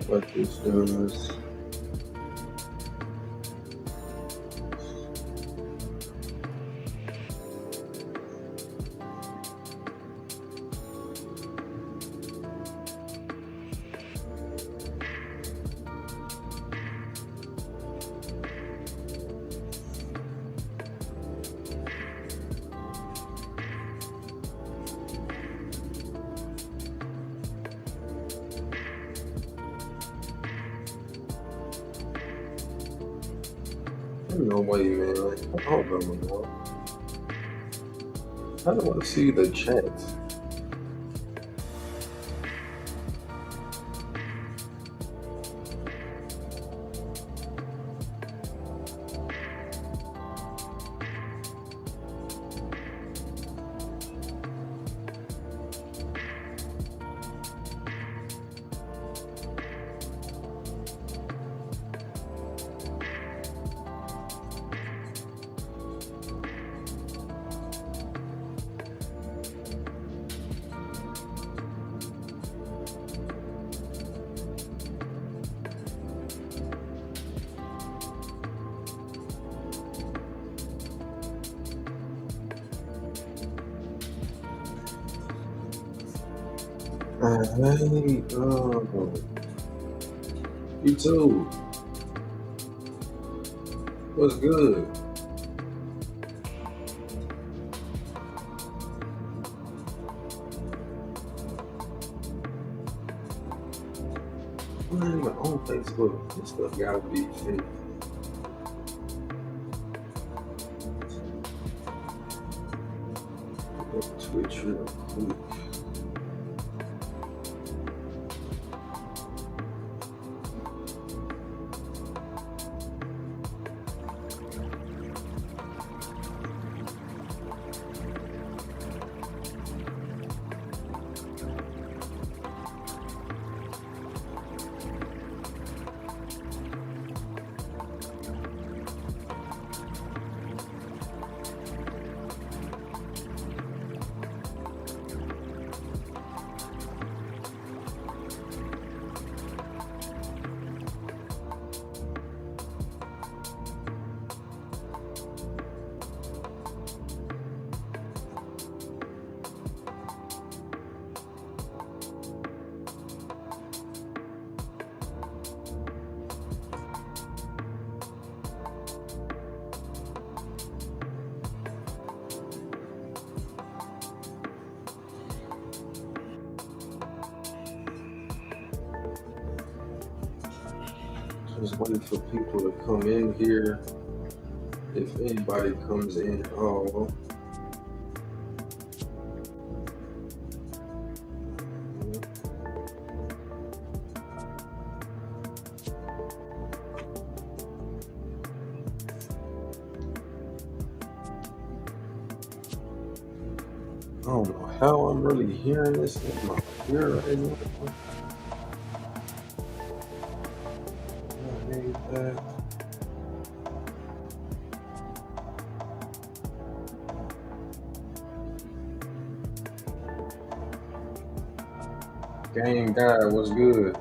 what this does. No way, man. Hold on, bro. I don't want to see the chat. Hey, you too. What's good? I'm not even on Facebook. This stuff gotta be fake. Twitch real quick. Just waiting for people to come in here. If anybody comes in, oh. I don't know how I'm really hearing this in my ear right now. I hate that. Game guy, what's good?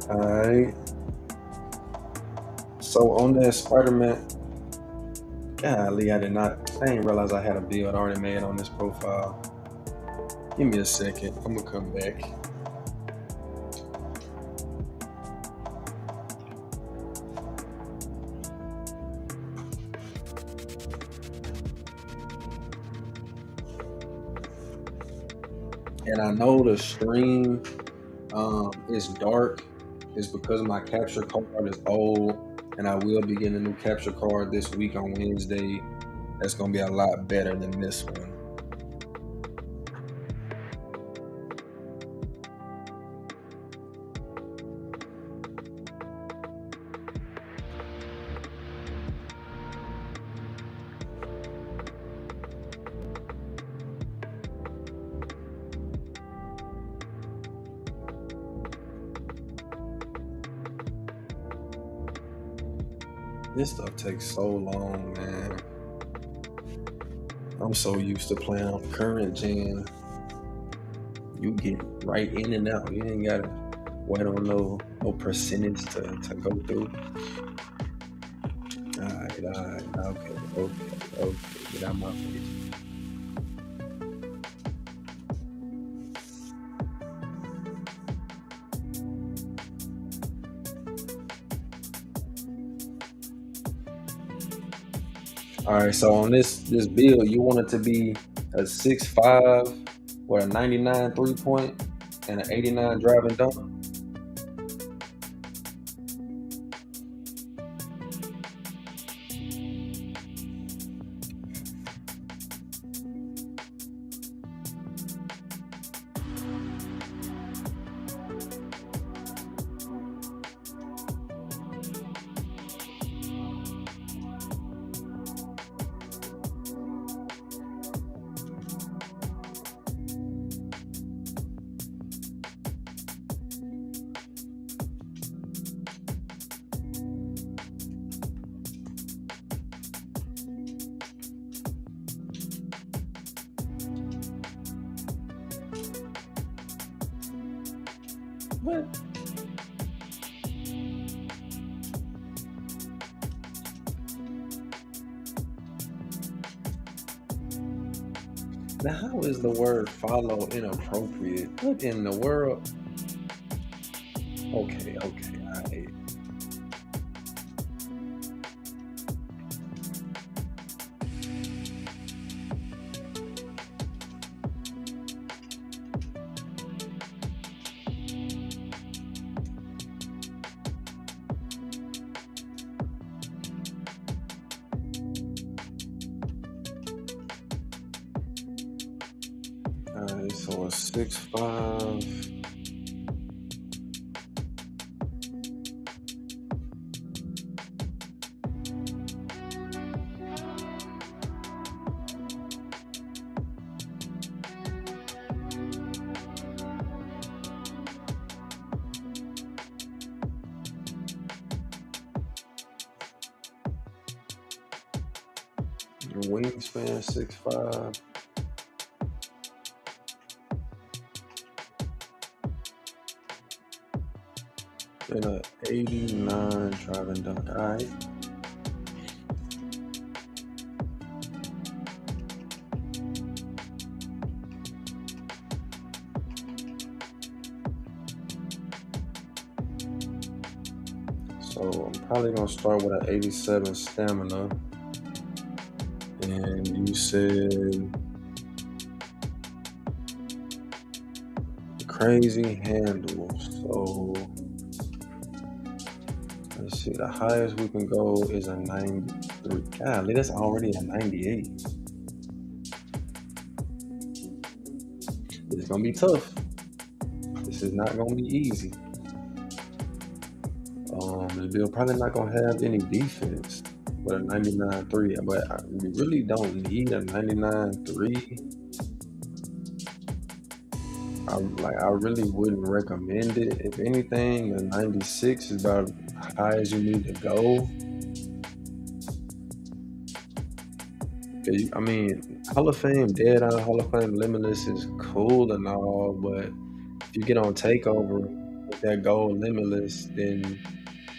Alright. So on that Spider-Man, golly, I didn't realize I had a build already made on this profile. Give me a second, I'm gonna come back. And I know the stream is dark. It's because my capture card is old, and I will be getting a new capture card this week on Wednesday. That's gonna be a lot better than this one. This stuff takes so long, man. I'm so used to playing on current gen. You get right in and out. You ain't gotta wait on no percentage to go through. Alright, okay. Get out my face. Alright, so on this build, you want it to be a 6'5", with a 99 3-point and an 89 driving dunk. What? Now, how is the word follow inappropriate? What in the world? Okay, alright. Alright, so a 6'5". Wingspan 6'5". And a 89 driving dunk. Alright. So I'm probably gonna start with an 87 stamina. And you said crazy handle. So let's see. The highest we can go is a 93. Golly, that's already a 98. It's gonna be tough. This is not gonna be easy. The bill probably not gonna have any defense with a 99 3, but we really don't need a 99 3. I really wouldn't recommend it. If anything, the 96 is about as high as you need to go. I mean, Hall of Fame Dead Eye, Hall of Fame Limitless is cool and all, but if you get on Takeover with that gold Limitless, then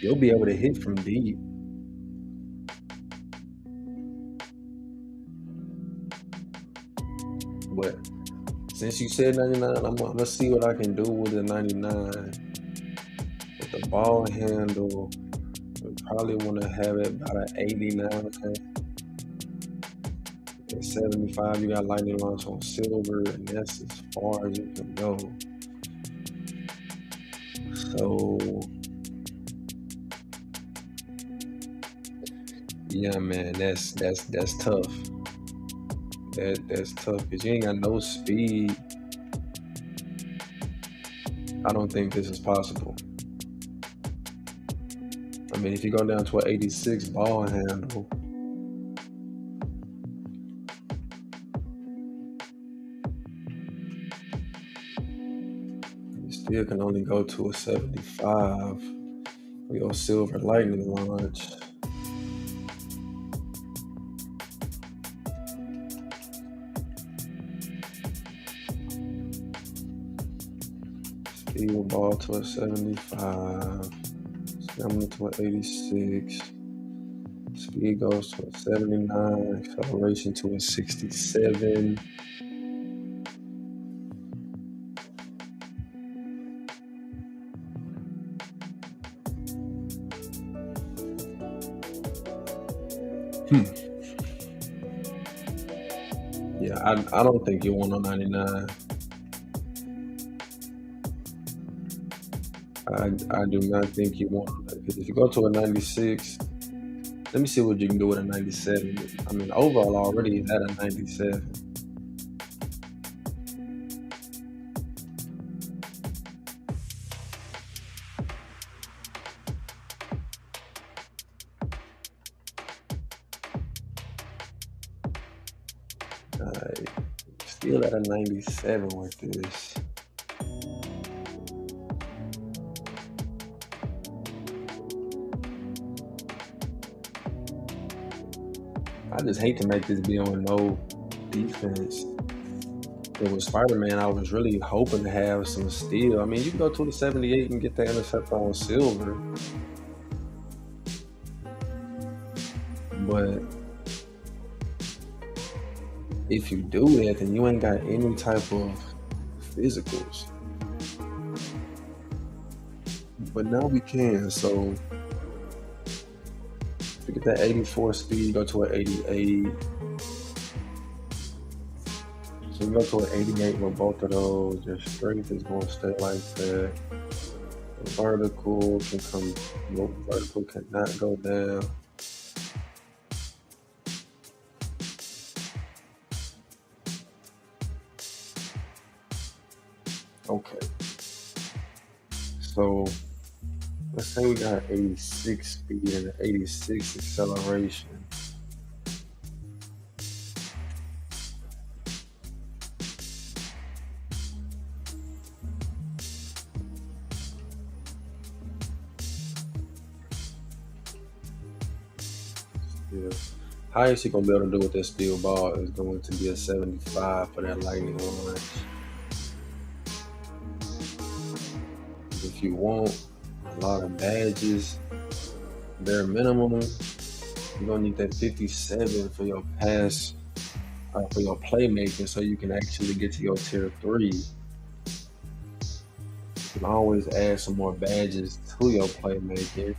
you'll be able to hit from deep. But since you said 99, I'm gonna see what I can do with the 99. With the ball handle, we probably want to have it about an 89. At 75, you got lightning launch on silver, and that's as far as you can go. So, yeah, man, that's tough. That's tough because you ain't got no speed. I don't think this is possible. I mean, if you go down to an 86 ball handle, you still can only go to a 75 for your silver lightning launch. Steel ball to a 75. Stamina to an 86. Speed goes to a 79. Acceleration to a 67. Yeah, I don't think you want a 99. I do not think you want that, because if you go to a 96, let me see what you can do with a 97. I mean, overall already at a 97. Still at a 97 with this. I just hate to make this be on no defense. And with Spider-Man, I was really hoping to have some steel. I mean, you can go to the 78 and get the interceptor on silver. But if you do that, then you ain't got any type of physicals. But now we can. So if you get that 84 speed, go to an 88. So you go to an 88 with both of those. Your strength is going to stay like that. The vertical can come. No, vertical cannot go down. Okay. So let's say we got 86 speed and an 86 acceleration. Yeah. Highest you're gonna be able to do with that steel ball is going to be a 75 for that lightning launch. If you want a lot of badges, bare minimum, you're gonna need that 57 for your pass, for your playmaking, so you can actually get to your tier 3. You can always add some more badges to your playmaking.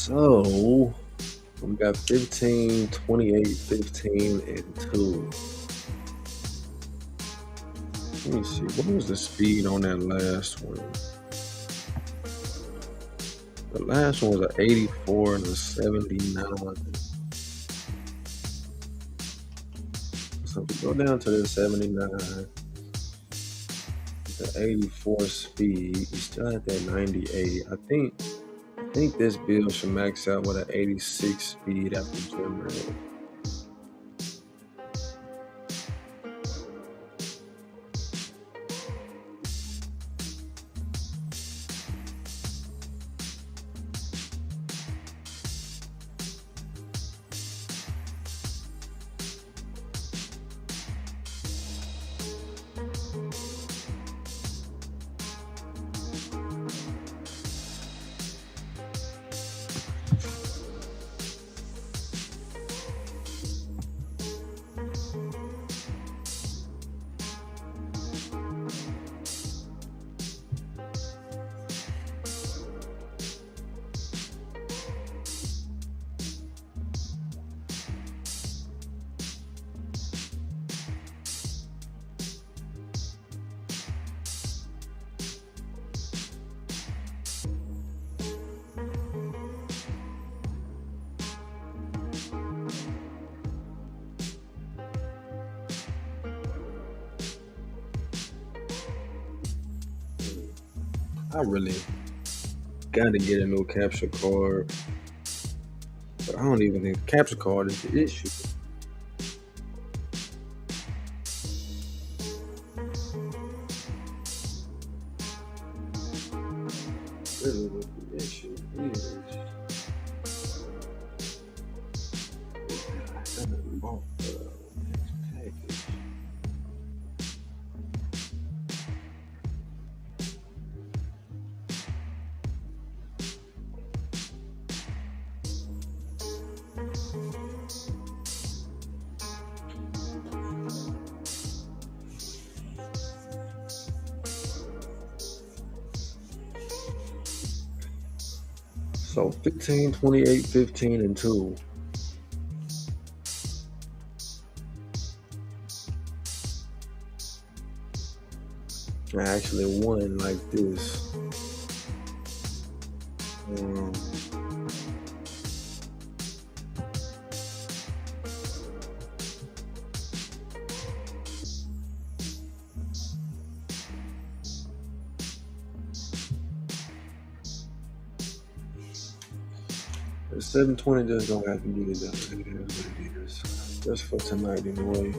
So we got 15, 28, 15, and 2. Let me see. What was the speed on that last one? The last one was an 84 and a 79. So if we go down to the 79, the 84 speed, you still have that 98. I think this build should max out with an 86 speed after gym rat. I really gotta get a new capture card, but I don't even think the capture card is the issue. really what the issue is. I haven't bought the next package. So 15, 28, 15, and 2. I actually won like this. 720 just don't have to get it done. It is what it is. Just for tonight anyway.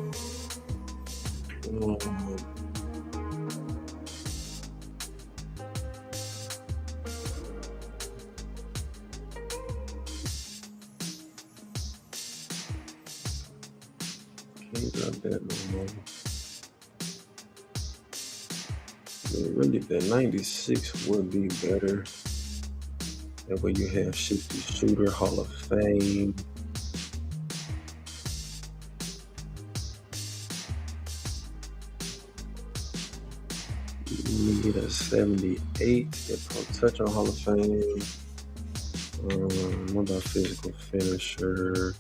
Can't drop that no more. Really, the 96 would be better. That way you have Shifty Shooter, Hall of Fame. You need a 78 if I'll touch on Hall of Fame. What about physical finisher?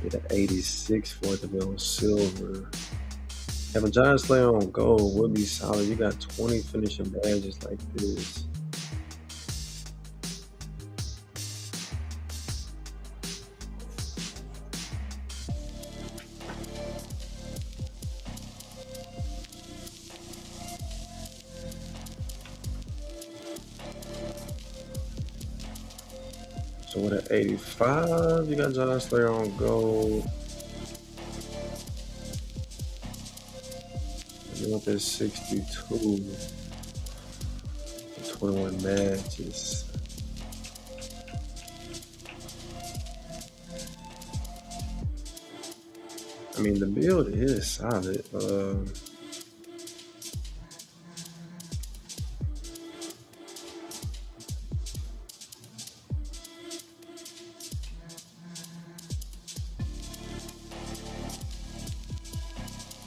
Get an 86 for it to be on silver. Have a Giant Slayer on gold would be solid. You got 20 finishing badges like this. So with an 85, you got Giant Slayer on gold. And then with this 62, 21 badges. I mean, the build is solid.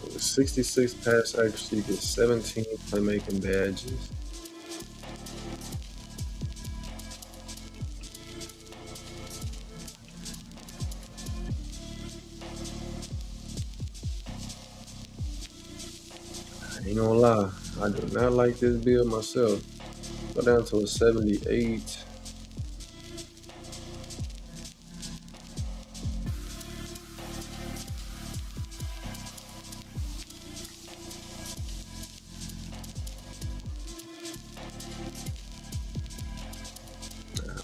With 66 pass accuracy, you get 17 playmaking badges. I ain't gonna lie, I do not like this build myself. Go down to a 78.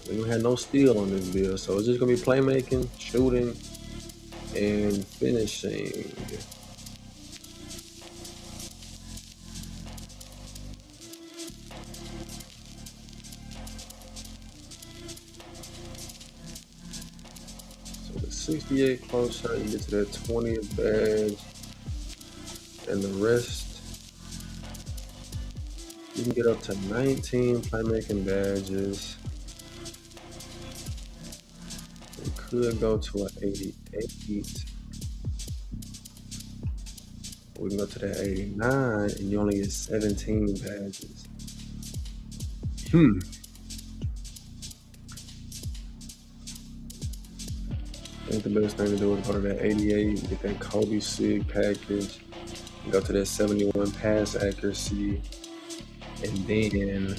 We don't have no steal on this build, so it's just gonna be playmaking, shooting, and finishing. So the 68 close shot, you get to that 20th badge, and the rest, you can get up to 19 playmaking badges. You could go to an 88. We can go to that 89, and you only get 17 badges. I think the best thing to do is go to that 88, get that Kobe Sig package, and go to that 71 pass accuracy, and then,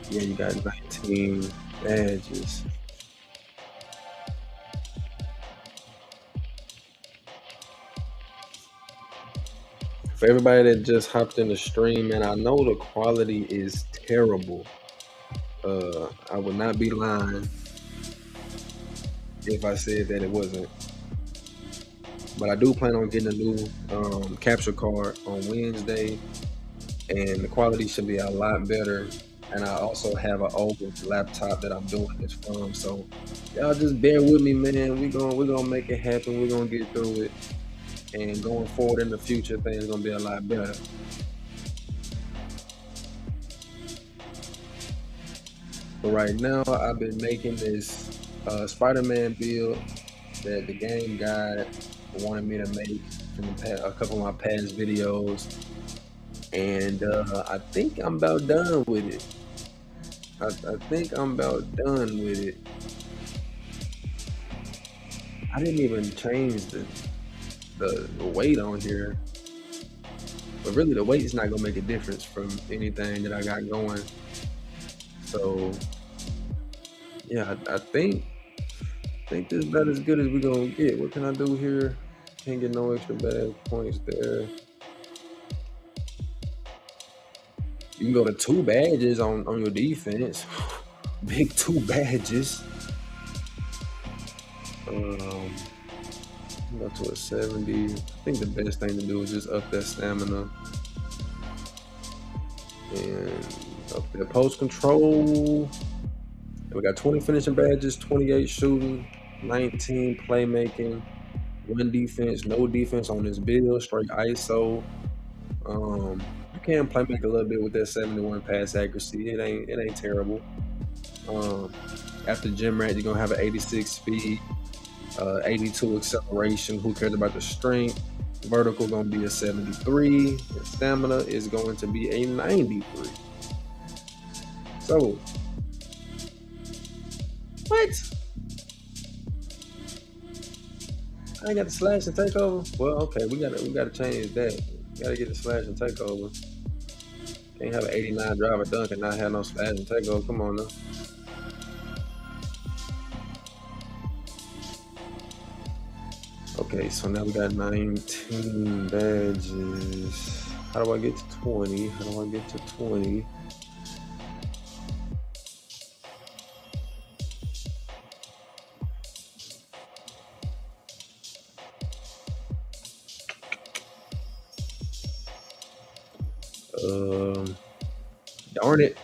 yeah, you got 19 badges. For everybody that just hopped in the stream, man, I know the quality is terrible. I would not be lying if I said that it wasn't. But I do plan on getting a new capture card on Wednesday. and the quality should be a lot better. And I also have an old laptop that I'm doing this from. So y'all just bear with me, man. We're gonna make it happen. We're gonna get through it. And going forward in the future, things gonna be a lot better. But right now, I've been making this Spider-Man build that the game guide wanted me to make from a couple of my past videos, and I think I'm about done with it. I think I'm about done with it. I didn't even change the weight on here, but really the weight is not gonna make a difference from anything that I got going. So yeah, I think this is about as good as we're gonna get. What can I do here? Can't get no extra bad points there. You can go to 2 badges on your defense. Big 2 badges. Um, go to a 70. I think the best thing to do is just up that stamina and up that post control. And we got 20 finishing badges, 28 shooting, 19 playmaking, 1 defense, no defense on this build, straight ISO. You can play make a little bit with that 71 pass accuracy. It ain't terrible. Um, After gym rat, you're gonna have an 86 speed, 82 acceleration. Who cares about the strength? Vertical gonna be a 73. And stamina is going to be a 93. So what? I ain't got the slash and takeover. Well, okay, we gotta change that. We gotta get the slash and takeover. Can't have an 89 driver dunk and not have no slash and takeover. Come on now. Okay, so now we got 19 badges. How do I get to 20? How do I get to 20? Darn it.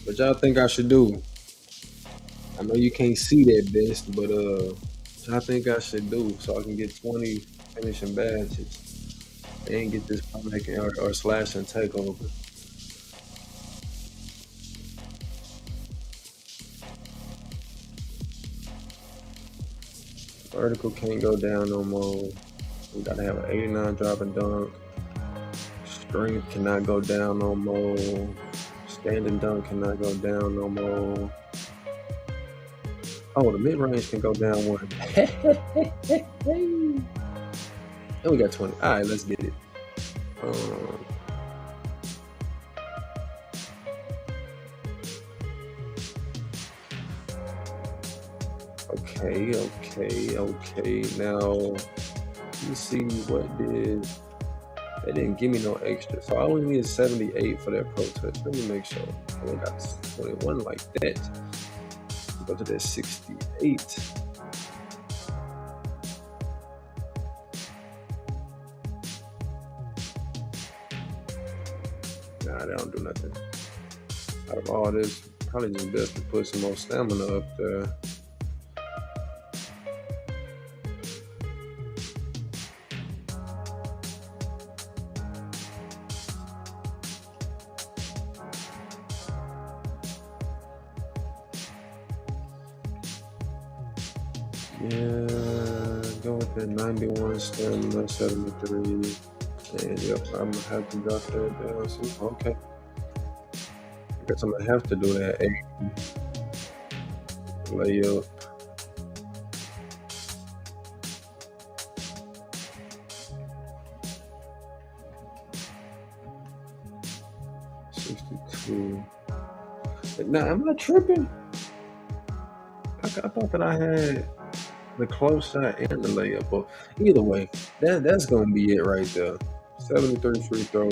What y'all think I should do? I know you can't see that best, but what y'all think I should do so I can get 20 finishing badges and get this playmaking or slash and takeover? Vertical can't go down no more. We gotta have an 89 drop and dunk. Strength cannot go down no more. Standing dunk cannot go down no more. Oh, the mid range can go down one. And we got 20. All right, let's get it. Um, okay. Now, let me see what did. They didn't give me no extra, so I only needed 78 for that pro touch. Let me make sure. I only got 21 like that. Go to that 68. Nah, they don't do nothing. Out of all this, probably just best to put some more stamina up there. Yeah, go with that 91 stamina, 73. And yep, I'm gonna have to drop that down. So, okay. I guess I'm gonna have to do that 80 layup. Now, am I tripping? I thought that I had. The close shot and the layup. But either way, that's gonna be it right there. 73 free throw,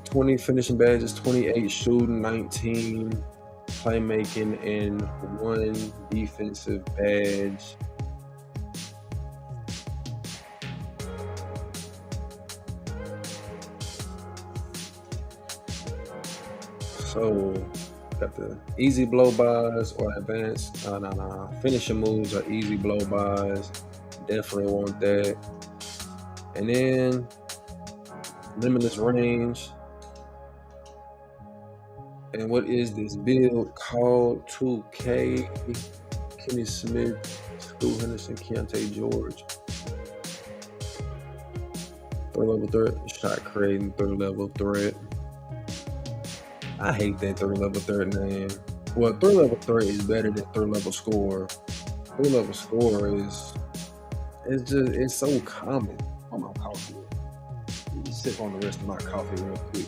20 finishing badges, 28 shooting, 19 playmaking, and 1 defensive badge. So got the easy blow bys or advanced. No. Finishing moves are easy blow bys. Definitely want that. And then limitless range. And what is this build called? 2K, Kenny Smith, Scoot Henderson, Keontae George. Third level threat, shot creating, third level threat. I hate that third level threat name. Well, third level threat is better than third level score. Third level score it's so common. On my coffee. Let me sip on the rest of my coffee real quick.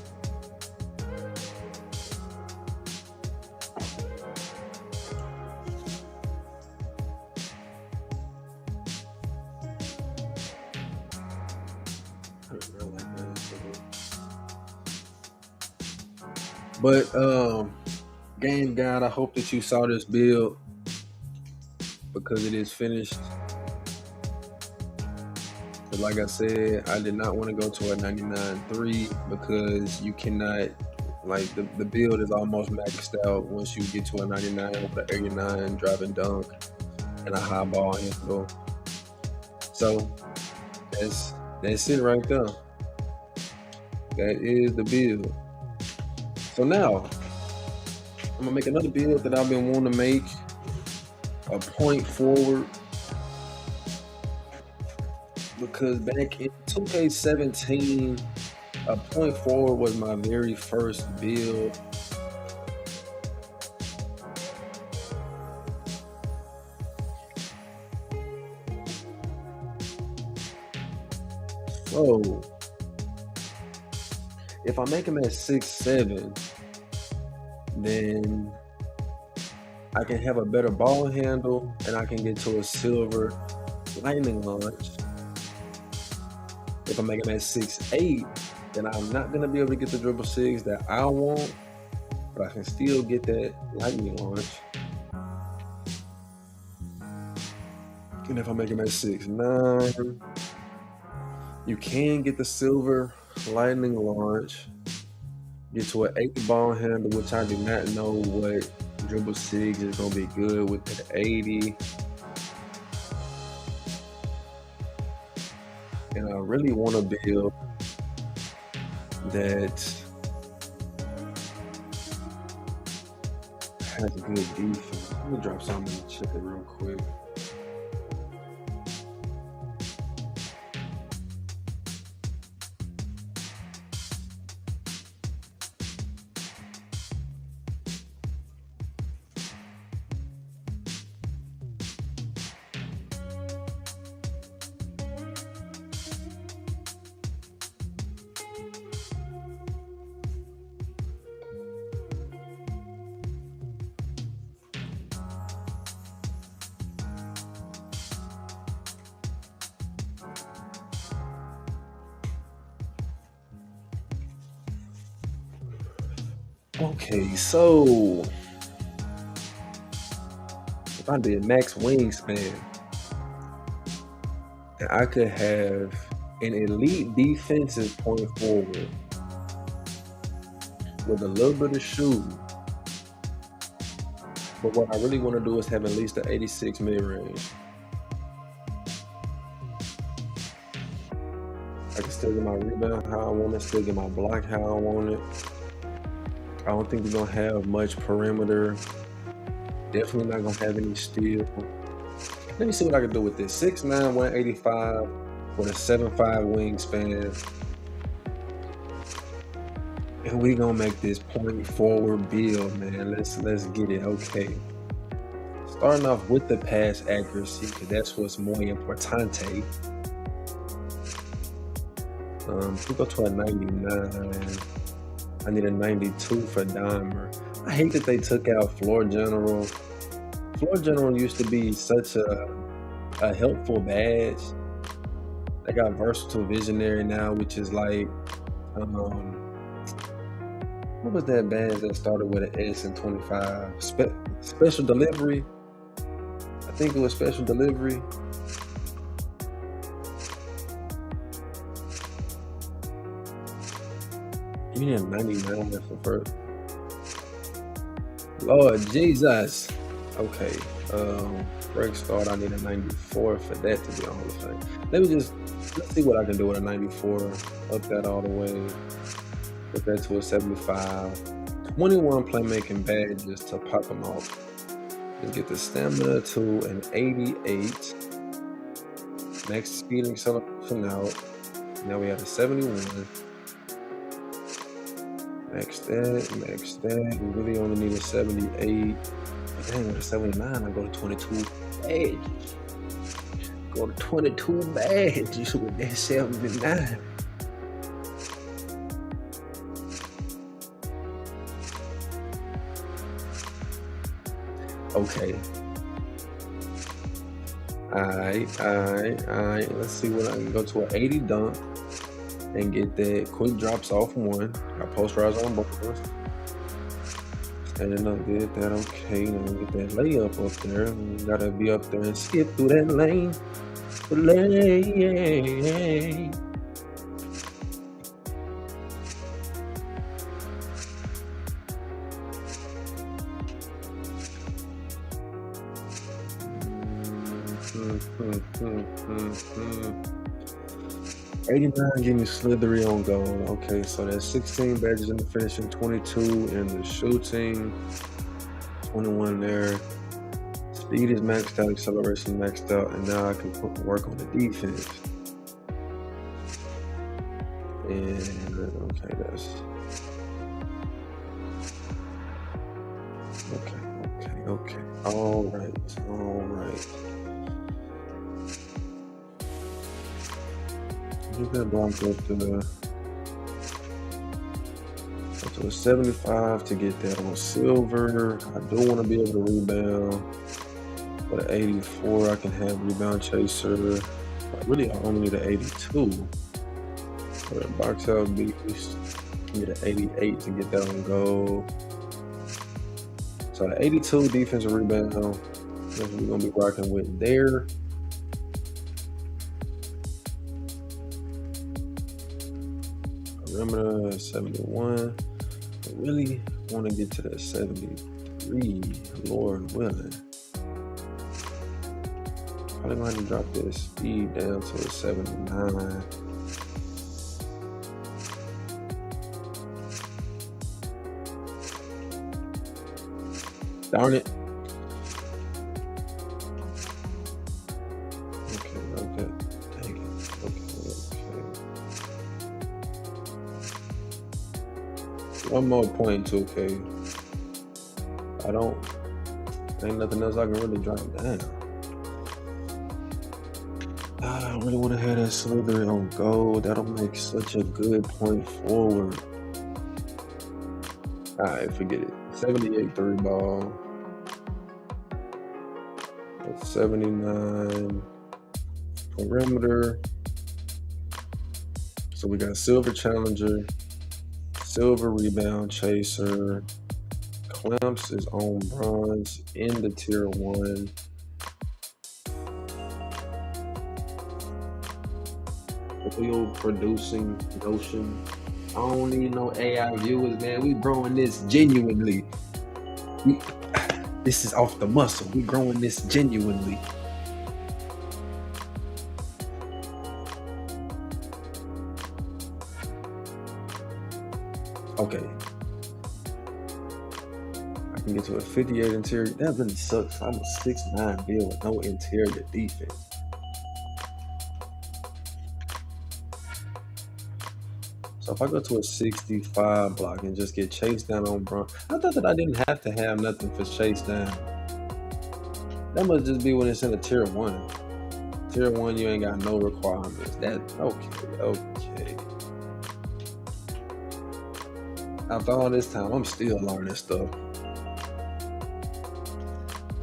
But game guide, I hope that you saw this build because it is finished. But like I said, I did not want to go to a 99.3 because you cannot, like the build is almost maxed out once you get to a 99 with an 89 driving dunk and a high ball handle. So that's it right there. That is the build. So now I'm gonna make another build that I've been wanting to make, a point forward, because back in 2K17, a point forward was my very first build. So if I make him at 6'7", then I can have a better ball handle and I can get to a silver lightning launch. If I make him at 6'8", then I'm not going to be able to get the dribble 6 that I want, but I can still get that lightning launch. And if I make him at 6'9", you can get the silver lightning launch, get to an 8 ball handle, which I do not know what dribble 6 is going to be good with that 80. And I really want to build that has a good defense. Let me drop something in the chat real quick. Okay, so if I did max wingspan, and I could have an elite defensive point forward with a little bit of shooting. But what I really want to do is have at least an 86 mid-range. I can still get my rebound how I want it, still get my block how I want it. I don't think we're going to have much perimeter. Definitely not going to have any steal. Let me see what I can do with this. 6'9", 185 with a 7'5" wingspan. And we're going to make this point forward build, man. Let's get it. Okay. Starting off with the pass accuracy, because that's what's more importante. We go to a 99. I need a 92 for Dimer. I hate that they took out Floor General. Floor General used to be such a a helpful badge. They got versatile visionary now, which is like, what was that badge that started with an S in 25? Special delivery. I think it was special delivery. You need a 99 for first. Lord Jesus. Okay. Break start. I need a 94 for that to be on the thing. Let's see what I can do with a 94. Up that all the way. Put that to a 75. 21 playmaking badges to pop them off. And get the stamina to an 88. Max speed and acceleration out. Now we have a 71. Max that. We really only need a 78. But dang, with a 79, I go to 22 badges. Go to 22 badges with that 79. Okay. Alright. Let's see what I can go to an 80 dunk and get that quick drops off one. Got posterize on both. Standing up, did that okay. Then get that layup up there. We gotta be up there and skip through that lane. $89 getting slithery on goal. Okay, so that's 16 badges in the finishing, 22 in the shooting, 21 there. Speed is maxed out, acceleration maxed out, and now I can work on the defense. And okay, that's okay. All right. Get that block up to a 75 to get that on silver. I do want to be able to rebound. For the 84, I can have rebound chaser. Really, I only need an 82. For the box out beast, get an 88 to get that on goal. So the 82 defensive rebound, that's what we're gonna be rocking with there. Perimeter 71. I really want to get to that 73, Lord willing. Probably going to drop that speed down to a 79. Darn it. Okay. Dang it. Okay. One more point, 2K. Ain't nothing else I can really drop down. I don't really want to have that slithery on gold. That'll make such a good point forward. Alright, forget it. 78 3 ball. 79 perimeter. So we got silver challenger, silver rebound chaser. Clamps is on bronze in the tier 1. Real producing notion. I don't need no AI viewers, man. We growing this genuinely. This is off the muscle. We growing this genuinely. Okay. I can get to a 58 interior. That really sucks. I'm a 6'9" build with no interior defense. So if I go to a 65 block and just get chased down on bronze, I thought that I didn't have to have nothing for chase down. That must just be when it's in a tier 1. Tier 1, you ain't got no requirements. Okay. After all this time, I'm still learning stuff.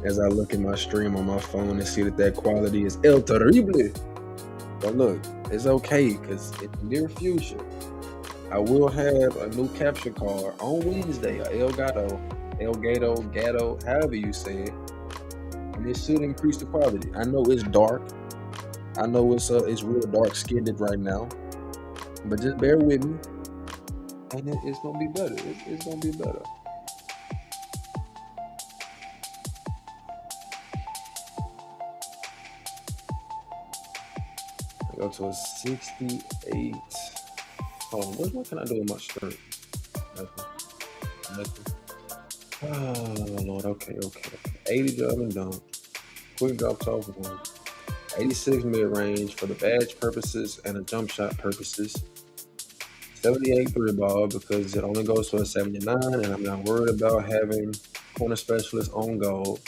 as I look at my stream on my phone and see that quality is el terrible. But look, it's okay because in the near future, I will have a new capture card on Wednesday, a Gatto, however you say it, and it should increase the quality. I know it's dark. I know it's real dark skinned right now, but just bear with me, and it's gonna be better. It's gonna be better. I go to a 68. Oh, what can I do with my strength? Nothing. Oh Lord, okay. 80 job and done. Quick drop top one. 86 mid range for the badge purposes and the jump shot purposes. 78 three ball because it only goes to a 79, and I'm not worried about having corner specialist on goal.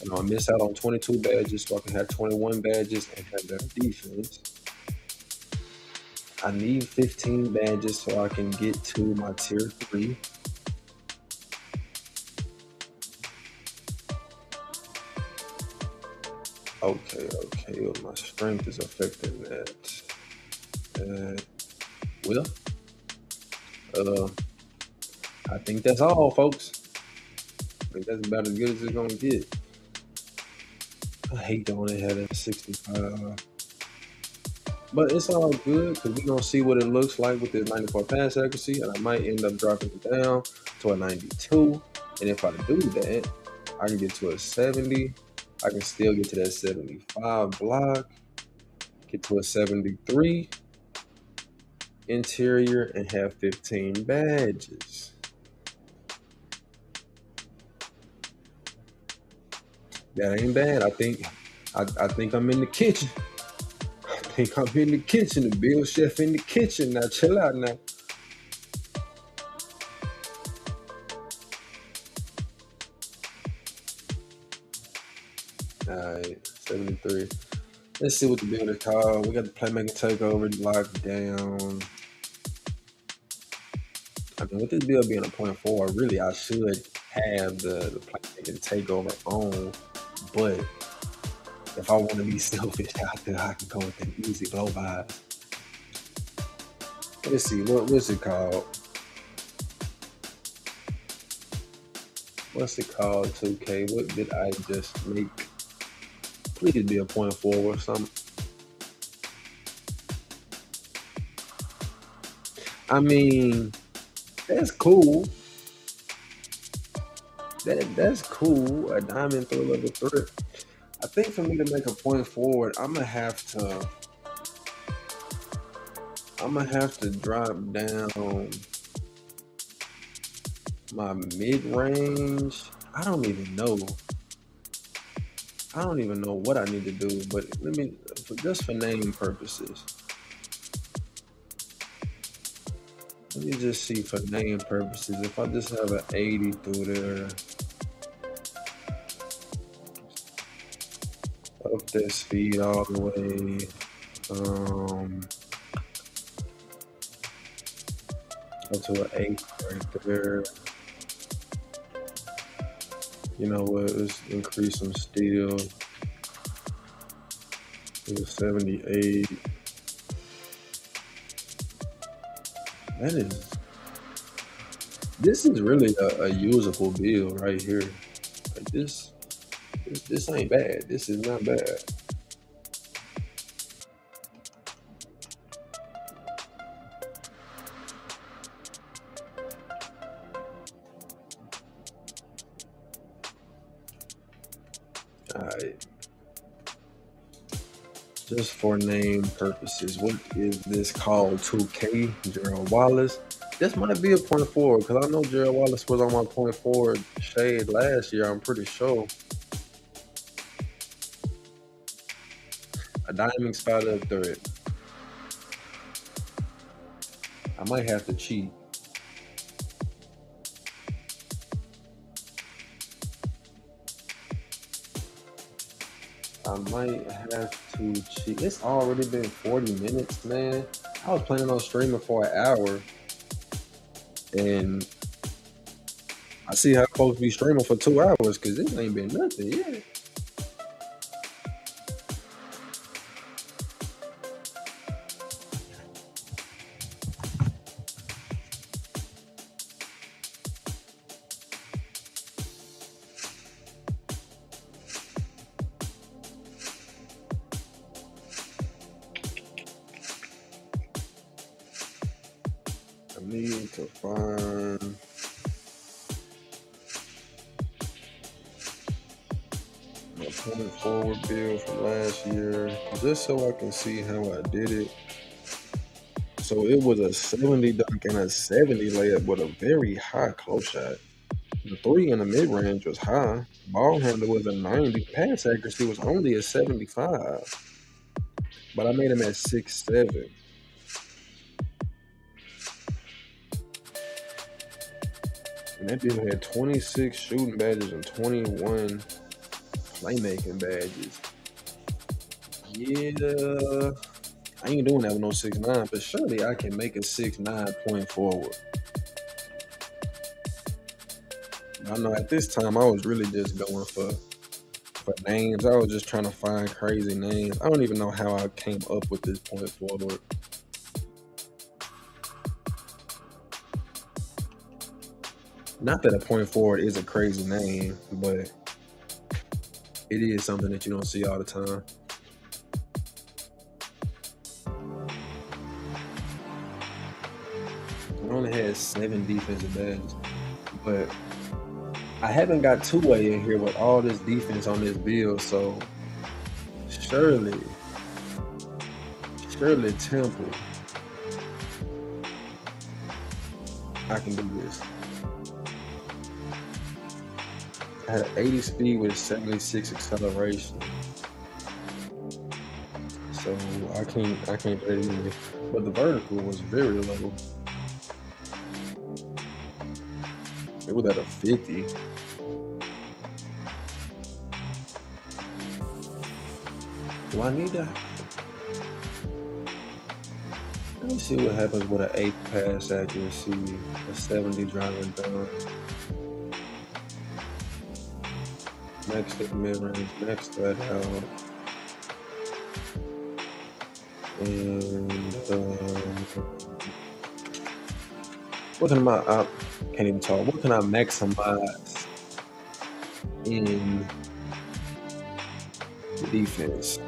And I'll miss out on 22 badges so I can have 21 badges and have better defense. I need 15 badges so I can get to my tier 3. Okay. My strength is affecting that. Well, I think that's all, folks. I think that's about as good as it's gonna get. I hate to only have a 65. But it's all good because we're gonna see what it looks like with this 94 pass accuracy, and I might end up dropping it down to a 92. And if I do that, I can get to a 70. I can still get to that 75 block, get to a 73 interior, and have 15 badges. That ain't bad. I think I'm in the kitchen. I think I'm in the kitchen. The Bill Chef in the kitchen. Now chill out now. Alright, 73. Let's see what the build is called. We got the playmaking takeover locked down. I mean, with this build being a 0.4, really I should have the playmaking takeover on. But if I want to be selfish out there, I can go with an easy blow by. Let's see, what's it called? What's it called, 2K? What did I just make? Please be a 0.4 or something. I mean, that's cool. That's cool. A diamond through level 3. I think for me to make a point forward, I'm gonna have to drop down my mid range. I don't even know what I need to do, but just for name purposes. Let me just see for name purposes. If I just have an 80 through there, up that speed all the way. Up to an 8 right there. You know what? Let's increase some steel. To 78. This is really a usable build right here. Like this ain't bad. This is not bad. Alright. Just for name purposes, what is this called? 2K Gerald Wallace. This might be a 0.4 because I know Gerald Wallace was on my 0.4 shade last year. I'm pretty sure. A diamond spider thread. I might have to cheat. I might have to cheat. It's already been 40 minutes, man. I was planning on streaming for an hour, and I see how I'm supposed to be streaming for 2 hours because this ain't been nothing yet. I need to find my point forward build from last year just so I can see how I did it. So it was a 70 dunk and a 70 layup with a very high close shot. The three in the mid range was high. Ball handle was a 90. Pass accuracy was only a 75. But I made him at 6'7". And that dude had 26 shooting badges and 21 playmaking badges. Yeah, I ain't doing that with no 6'9", but surely I can make a 6'9" point forward. I know at this time I was really just going for names. I was just trying to find crazy names. I don't even know how I came up with this point forward. Not that a point forward is a crazy name, but it is something that you don't see all the time. I only had 7 defensive badges, but I haven't got two-way in here with all this defense on this build, so surely Temple, I can do this. I had an 80 speed with 76 acceleration, so I can't do it anyway. But the vertical was very low. It was at a 50. Do I need that? Let me see what happens with an 8 pass accuracy, a 70 driving dunk. Max the mid-range, max that out. And what can I can't even talk. What can I maximize in the defense?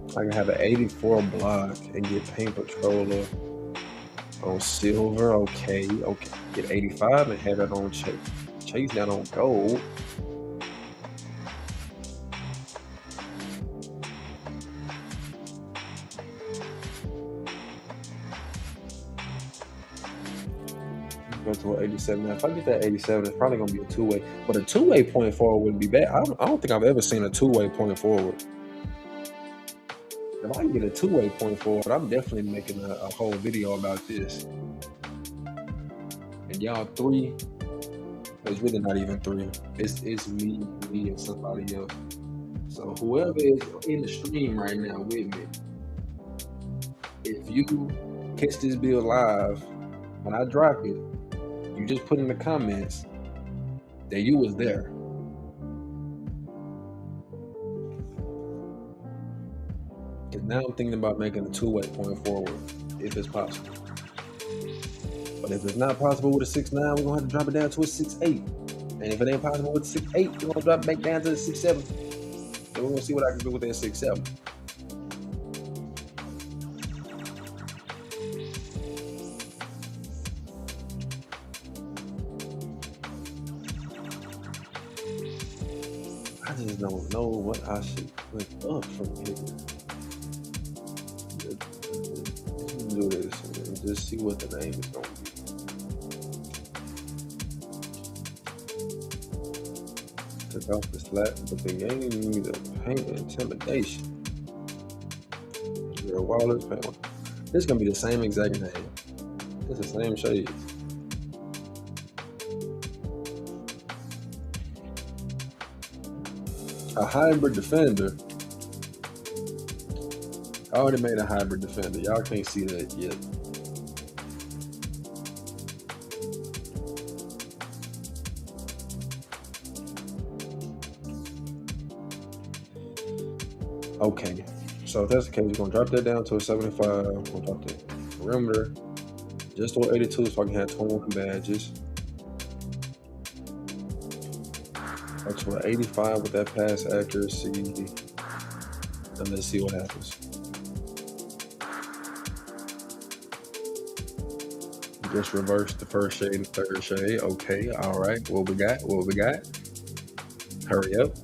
I can have an 84 block and get paint patroller on silver. Okay. Get 85 and have it on chase that on gold. Go to an 87. Now, if I get that 87, it's probably gonna be a two-way. But a two-way point forward wouldn't be bad. I don't think I've ever seen a two-way point forward. If I can get a two-way point forward, I'm definitely making a whole video about this. And y'all three, it's really not even three. It's me and somebody else. So whoever is in the stream right now with me, if you catch this build live, when I drop it, you just put in the comments that you was there. Because now I'm thinking about making a two-way point forward, if it's possible. But if it's not possible with a 6'9", we're gonna have to drop it down to a 6'8". And if it ain't possible with a 6'8", we're gonna drop it back down to a 6'7". So we're gonna see what I can do with that 6'7". I just don't know what I should put up from here. Let's do this and just see what the name is gonna be. Took off the slap, but the game needs a paint and intimidation. Your Wallace paint. This is gonna be the same exact name. It's the same shades. A hybrid defender. I already made a hybrid defender. Y'all can't see that yet. Okay, so if that's the case, we're gonna drop that down to a 75. We'll drop the perimeter just to 82 so I can have 21 badges. Go to an 85 with that pass accuracy. And let's see what happens. Just reverse the first shade and third shade. Okay, all right. What we got? What we got? Hurry up.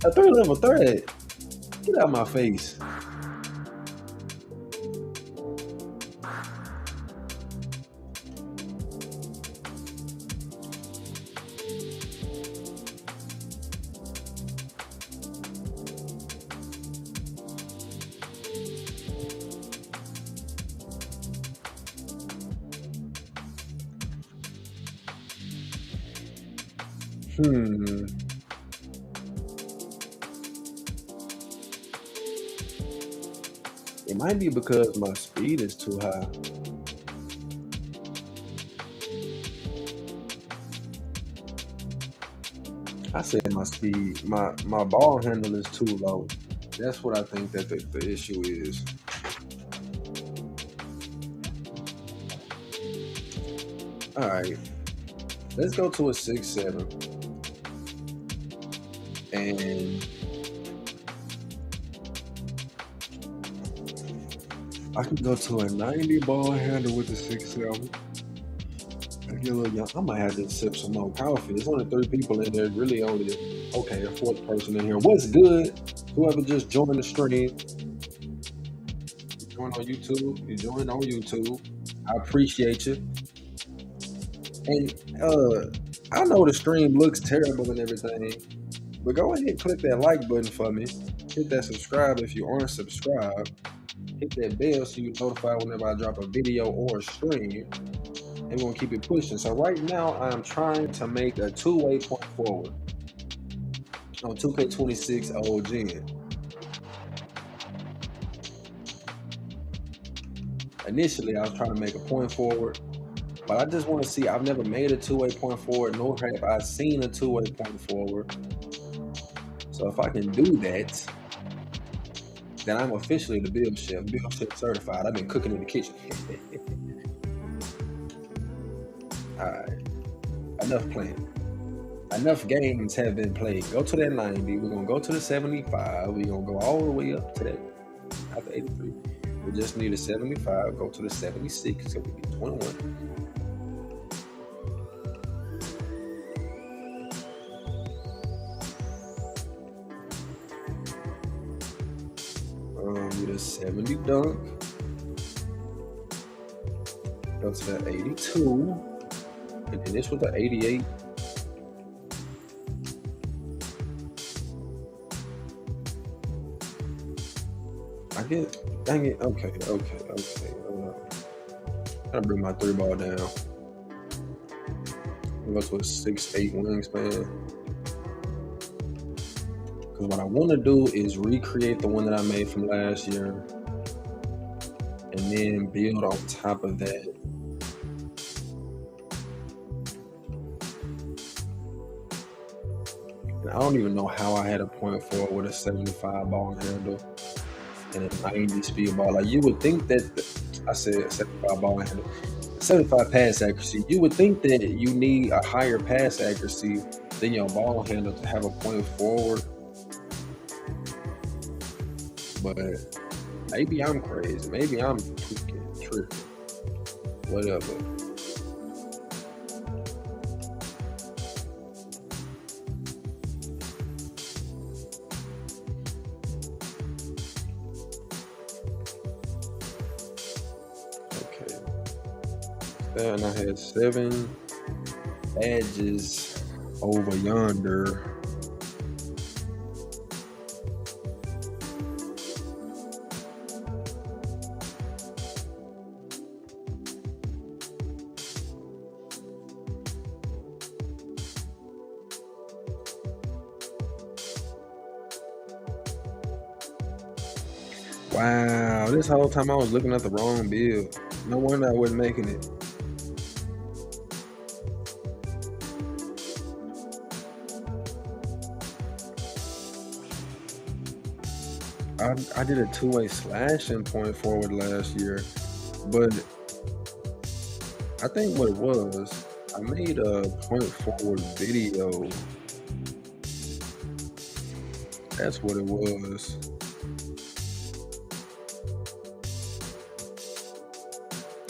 A third level threat. Get out of my face. Hmm. It might be because my speed is too high. I said my speed, my ball handle is too low. That's what I think that the issue is. All right, let's go to a 6-7, and I can go to a 90 ball handle with the 6-7. I get a little young. I might have to sip some more coffee. There's only 3 people in there. Really only a fourth person in here. What's good? Whoever just joined the stream, you joined on YouTube. You joined on YouTube. I appreciate you. And I know the stream looks terrible and everything, but go ahead and click that like button for me. Hit that subscribe if you aren't subscribed. Hit that bell so you're notified whenever I drop a video or a stream. And we're going to keep it pushing. So right now, I'm trying to make a two-way point forward on 2K26 old gen. Initially, I was trying to make a point forward, but I just want to see. I've never made a two-way point forward, nor have I seen a two-way point forward. So if I can do that, then I'm officially the build chef certified. I've been cooking in the kitchen. All right, enough playing. Enough games have been played. Go to that 90. We're gonna go to the 75. We're gonna go all the way up to that after 83. We just need a 75. Go to the 76. So we get 21. Get a 70 dunk. Go to the 82. And then this was the 88. I get, dang it. Okay. Gotta bring my 3-ball down. Go to a 6'8" wingspan. Because what I want to do is recreate the one that I made from last year. And then build on top of that. I don't even know how I had a point forward with a 75 ball handle and a 90 speed ball. Like you would think that I said 75 ball handle, 75 pass accuracy. You would think that you need a higher pass accuracy than your ball handle to have a point forward. But maybe I'm crazy. Maybe I'm tripping. Whatever. And I had 7 badges over yonder. Wow, this whole time I was looking at the wrong build. No wonder I wasn't making it. I did a two-way slashing point forward last year, but I think what it was, I made a point forward video. That's what it was.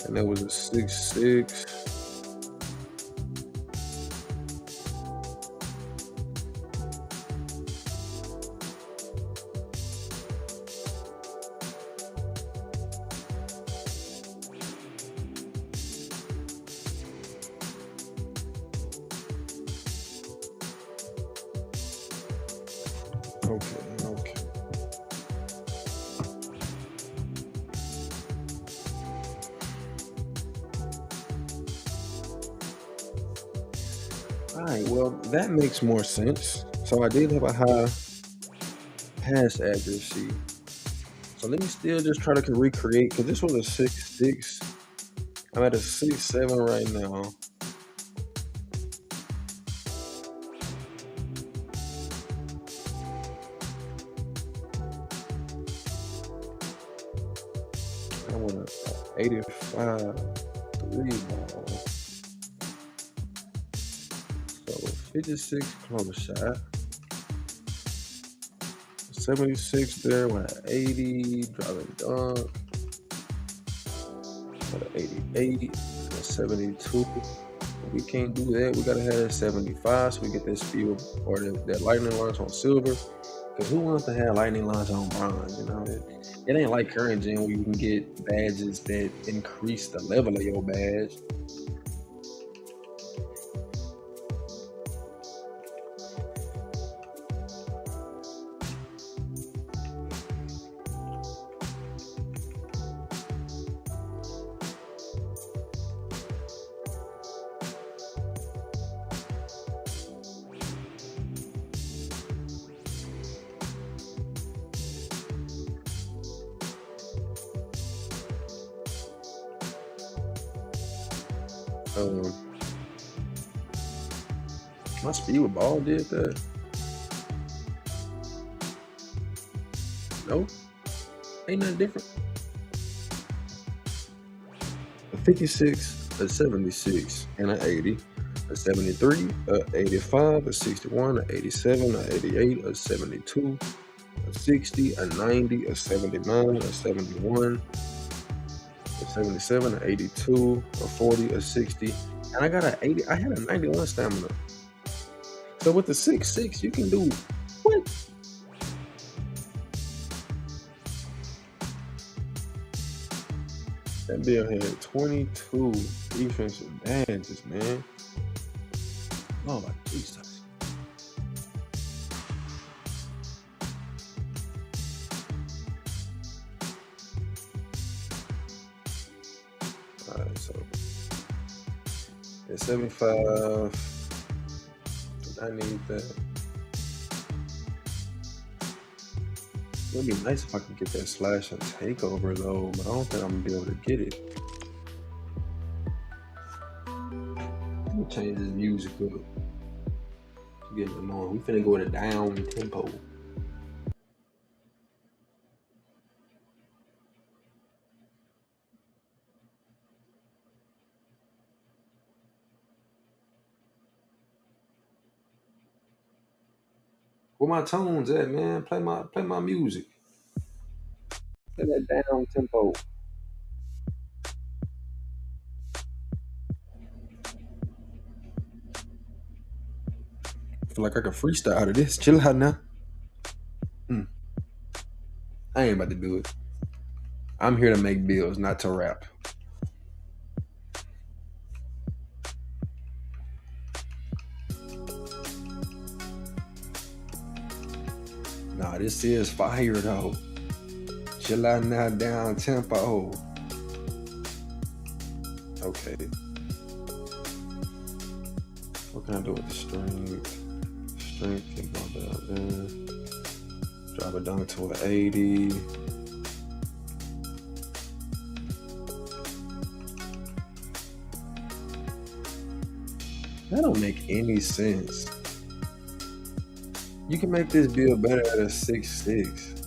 And that was a 6'6". Okay, okay. All right, well, that makes more sense. So I did have a high pass accuracy. So let me still just try to recreate, because this was a 6'6". I'm at a 6'7" right now. I want an 85 3 ball. So 56 close shot. 76 there with an 80, driving dunk. Got an 88, a 72. We can't do that. We gotta have a 75 so we get that speed or that lightning launch on silver. Because who wants to have lightning launch on bronze? You know, it ain't like current gen where you can get badges that increase the level of your badge. Um, my speed with ball did that. No, ain't nothing different. A 56, a 76, and an 80, a 73, a 85, a 61, a 87, a 88, a 72, a 60, a 90, a 79, a 71, a 77, a 82, a 40, a 60, and I got an 80. I had a 91 stamina. So with the 6'6", you can do what? That bill had 22 defensive badges, man. Oh my Jesus. Alright, so at 75, I need that. It'd be nice if I could get that slash and takeover though, but I don't think I'm gonna be able to get it. Let me change this music up. It's getting annoying. We finna go at a down tempo. Where my tones at, man? Play my music. Play that down tempo. I feel like I can freestyle out of this. Chill out now. I ain't about to do it. I'm here to make bills, not to rap. Nah, this is fire though. Chill out now, down tempo. Okay. What can I do with the strength? Strength can go down there. Drop it down to an 80. That don't make any sense. You can make this build better at a 6'6".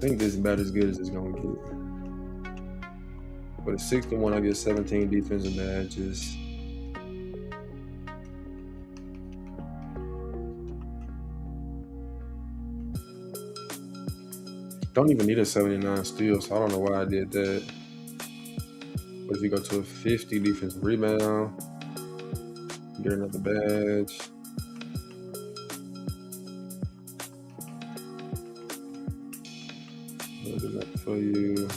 think this is about as good as it's gonna get. But at 61, I get 17 defensive badges. Don't even need a 79 steal, so I don't know why I did that. But if you go to a 50 defensive rebound, get another badge. I'll do that for you.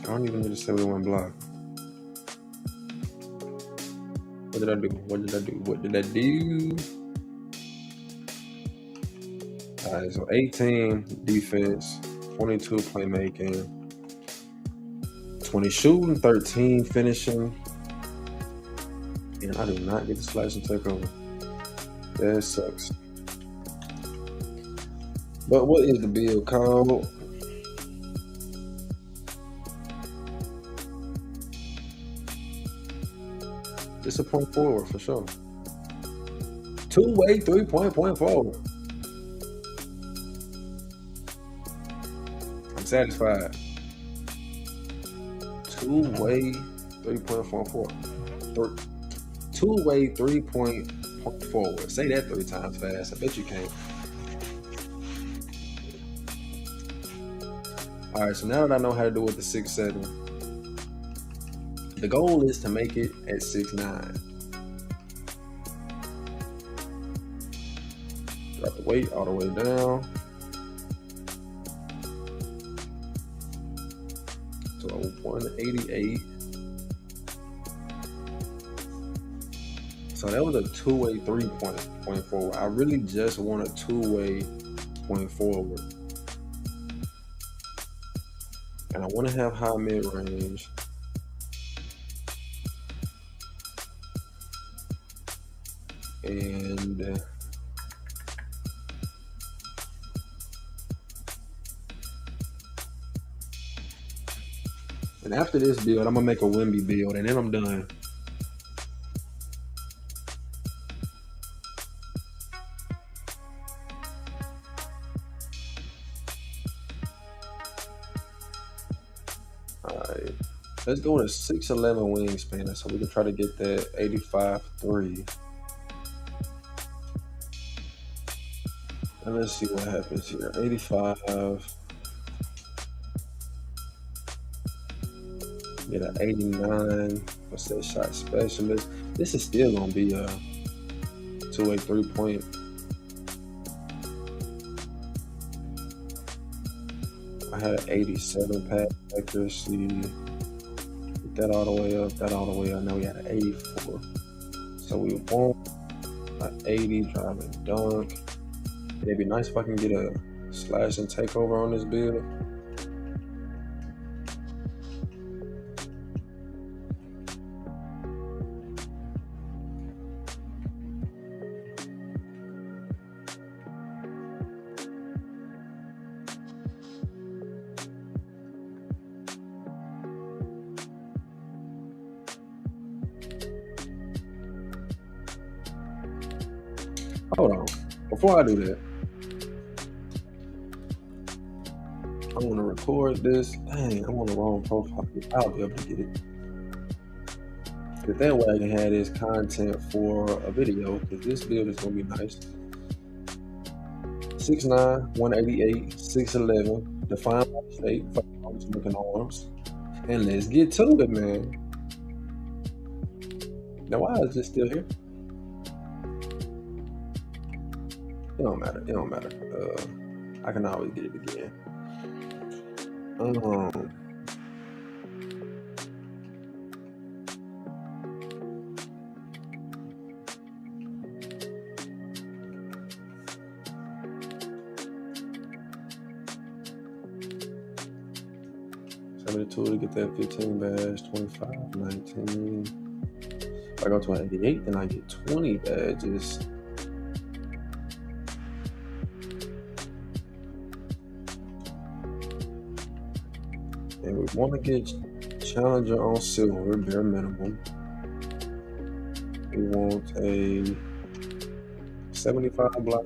I don't even need a 71 block. What did I do? What did I do? What did I do? Alright, so 18 defense, 22 playmaking, 20 shooting, 13 finishing, and I do not get the slash and take over. That sucks. But what is the build called? It's a point forward for sure. Two-way 3-point forward. I'm satisfied. Two-way 3-point forward. Two-way 3-point forward. Say that 3 times fast. I bet you can. All right, so now that I know how to do it with the 6'7", the goal is to make it at 6'9". Drop the weight all the way down to a 188. So that was a two-way 3-point forward. I really just want a two-way point forward. And I want to have high mid-range. And after this build, I'm gonna make a Wimby build, and then I'm done. Alright, let's go with a 6'11" wingspan so we can try to get that 85-3. And let's see what happens here. 85. Get an 89. What's that shot specialist? This is still gonna be a two-way 3-point. I had an 87 pass accuracy. Get that all the way up. That all the way up. Now we had an 84. So we want an 80 drive and dunk. It'd be nice if I can get a slash and takeover on this build. Hold on. Before I do that, I want to record this. Dang, I'm on the wrong profile. I'll be able to get it. Because that way I can have this content for a video. Because this build is going to be nice. 6'9", 188, 6'11", defined by shape, looking arms. And let's get to it, man. Now, why is this still here? It don't matter. It don't matter. I can always get it again. 72 to get that 15 badge, 25, 19. If I go to an 88, then I get 20 badges. And we want to get Challenger on silver, bare minimum. We want a 75 block.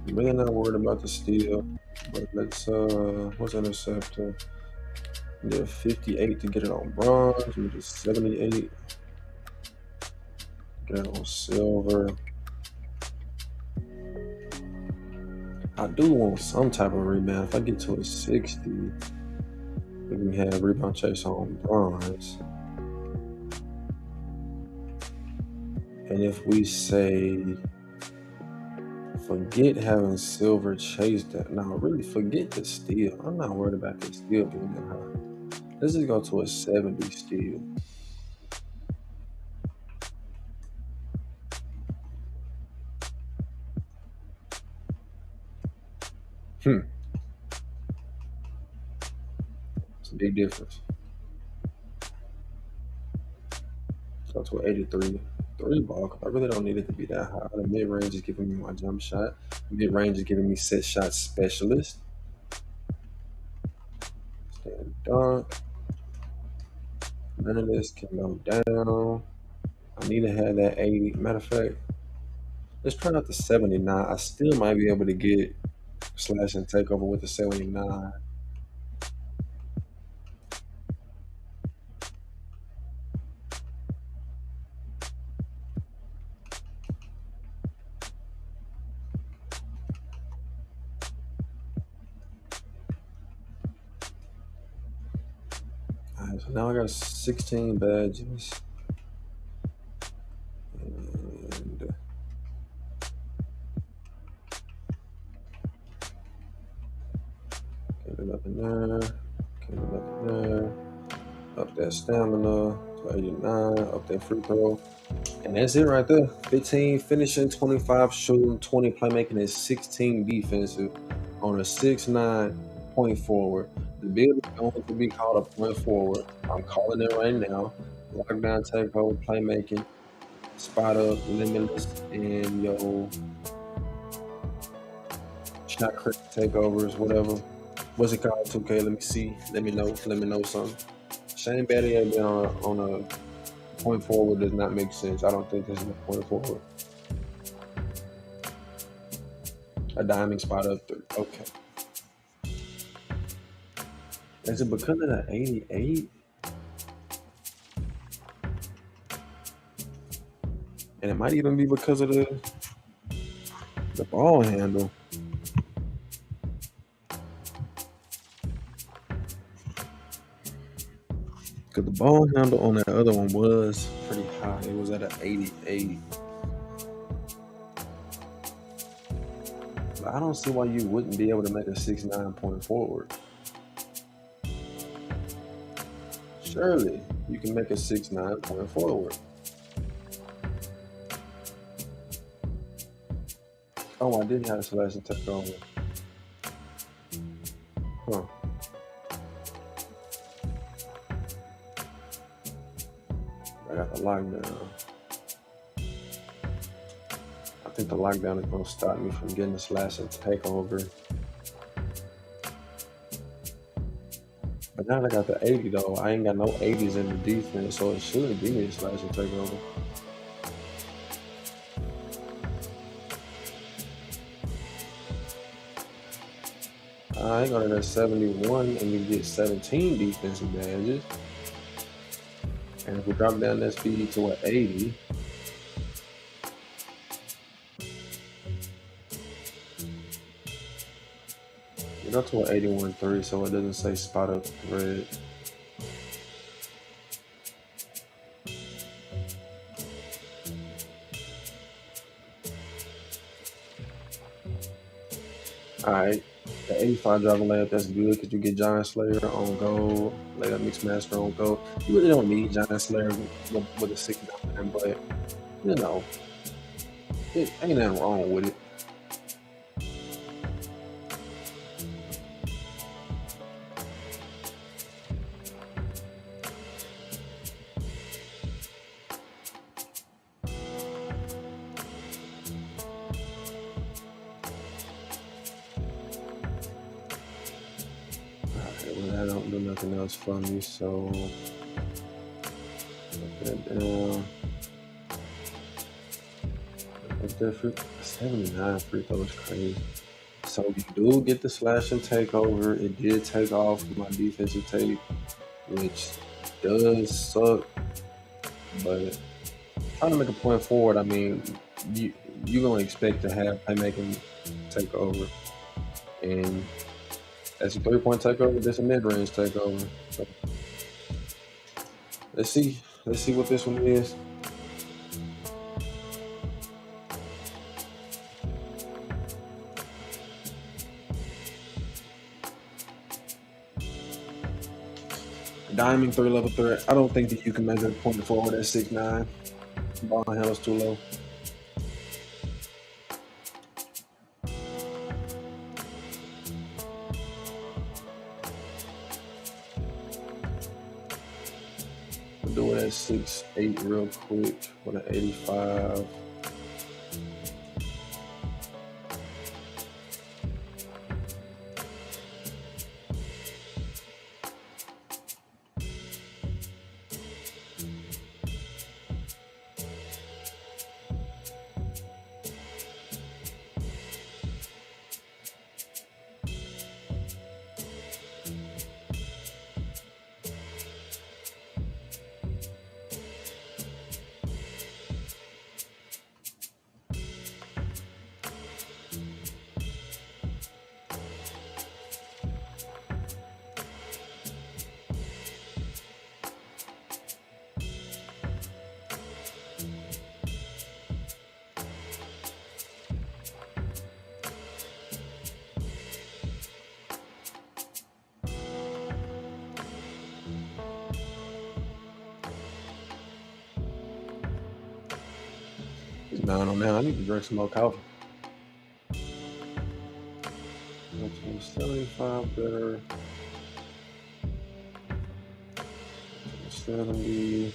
I'm really not worried about the steal, but let's what's interceptor? We did 58 to get it on bronze. We did 78, get it on silver. I do want some type of rebound. If I get to a 60, we can have rebound chase on bronze. And if we say forget having silver chase that, no, really forget the steal. I'm not worried about the steal being that high. Let's just go to a 70 steal. It's a big difference. Go to an 83. Three ball, 'cause I really don't need it to be that high. The mid range is giving me my jump shot. Mid range is giving me set shot specialist. Stand dunk. None of this can go down. I need to have that 80. Matter of fact, let's try out the 79. I still might be able to get slash and takeover with the 79. Alright, so now I got 16 badges. And get it up in there. Get it up in there. Up that stamina to 89. Up that free throw. And that's it right there. 15 finishing, 25 shooting, 20 playmaking, and 16 defensive on a 6'9" point forward. The build is going to be called a point forward. I'm calling it right now. Lockdown takeover, playmaking, spot up, limitless, and yo shot creep takeovers, whatever. What's it called? 2K. Let me see. Let me know. Let me know something. Shane Battier been on a point forward does not make sense. I don't think this is a point forward. A diamond spot up 3. Okay. Is it because of the 88? And it might even be because of the ball handle. Because the ball handle on that other one was pretty high. It was at an 88. But I don't see why you wouldn't be able to make a 6'9" point forward. Surely you can make a 6'9" point forward. Oh, I did have a slash and take over. Huh. I got the lockdown. I think the lockdown is going to stop me from getting the slash and takeover. But now that I got the 80 though, I ain't got no 80s in the defense, so it should give me a slash and takeover. I ain't gonna get 71 and you get 17 defensive badges. And if we drop down that speed to an 80, we go to an 81.3 so it doesn't say spot up thread. Alright, the 85 driving layup, that's good because you get Giant Slayer on gold, layup mix master on gold. You really don't need Giant Slayer with a 6'9", but you know, it ain't nothing wrong with it. I don't do nothing else for me, so put that down. If they're 79 free throws crazy. So you do get the slash and takeover. It did take off my defensive tape, which does suck. But trying to make a point forward, I mean, you you're gonna expect to have playmaking takeover, and that's a 3 point takeover. That's a mid range takeover. So let's see, let's see what this one is. Diamond 3 level threat. I don't think that you can measure point forward at 6'9". Ball handle's too low. We'll do it at 6'8" real quick with an 85. It's 9 on 9. I need to drink some more coffee. 75 better. 70.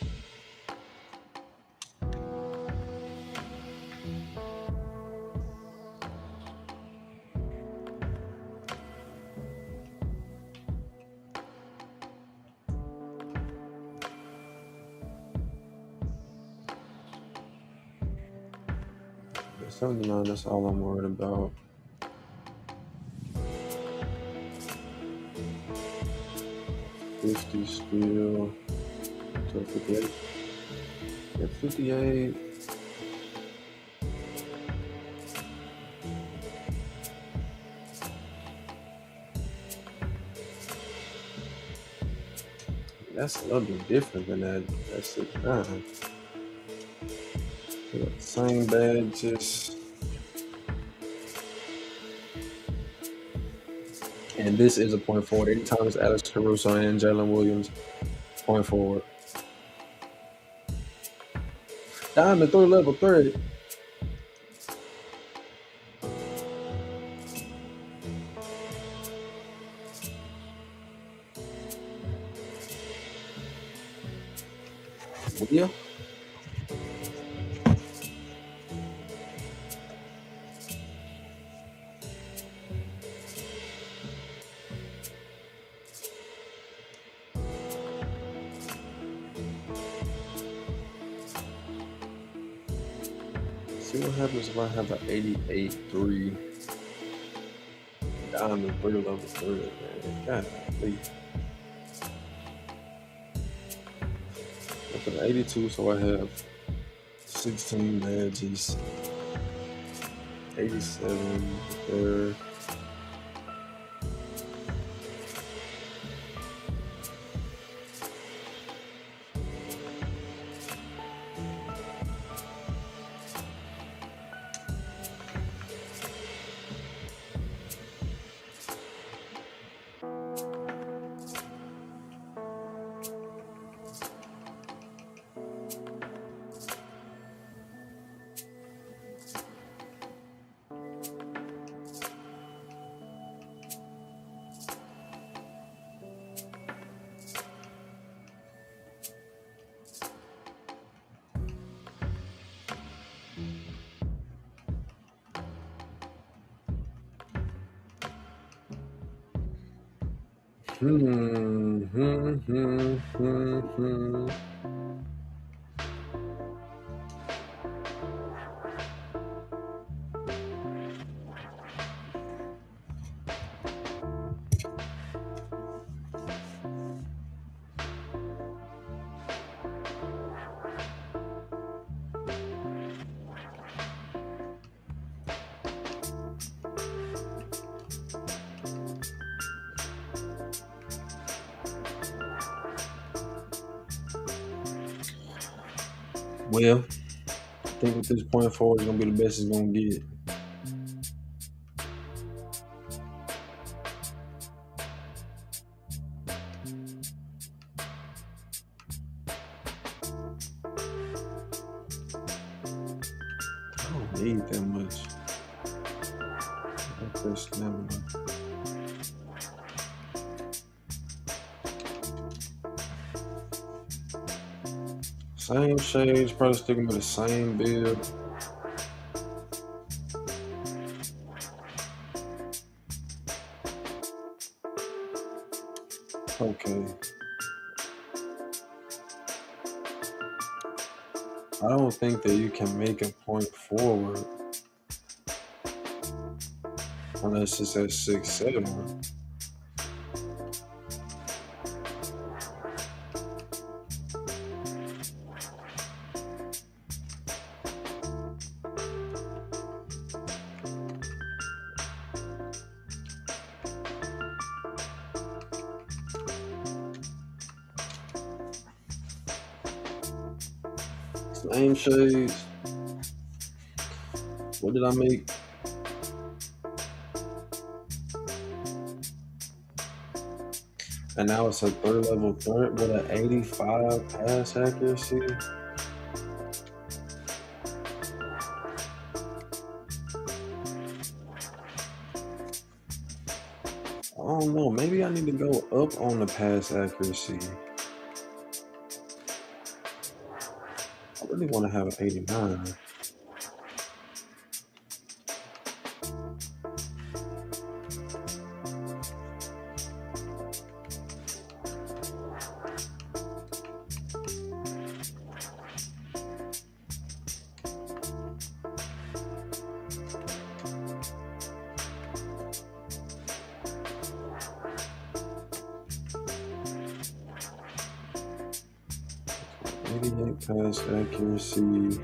Yeah, 79, that's all I'm worried about. $50 still. So 58. Yeah, 58. That's a little bit different than that 6'9". Yeah, same badges. And this is a point forward. Anytime it's Alex Caruso and Jalen Williams, point forward. Diamond 3 level threat. Yeah. See what happens if I have an 88-3 Diamond 3 level threat, man. God, please. That's an 82, so I have 16 badges. 87 there. Hmm, hmm, hmm, hmm, hmm. Well, I think with this point forward, it's gonna be the best it's gonna get. I don't need that much. Like that stamina. Same shades, probably sticking with the same build. Okay. I don't think that you can make a point forward unless it's at 6-7. Same shades. What did I make? And now it's a third level threat with an 85 pass accuracy. I don't know. Maybe I need to go up on the pass accuracy. I really want to have an 89. Pass accuracy.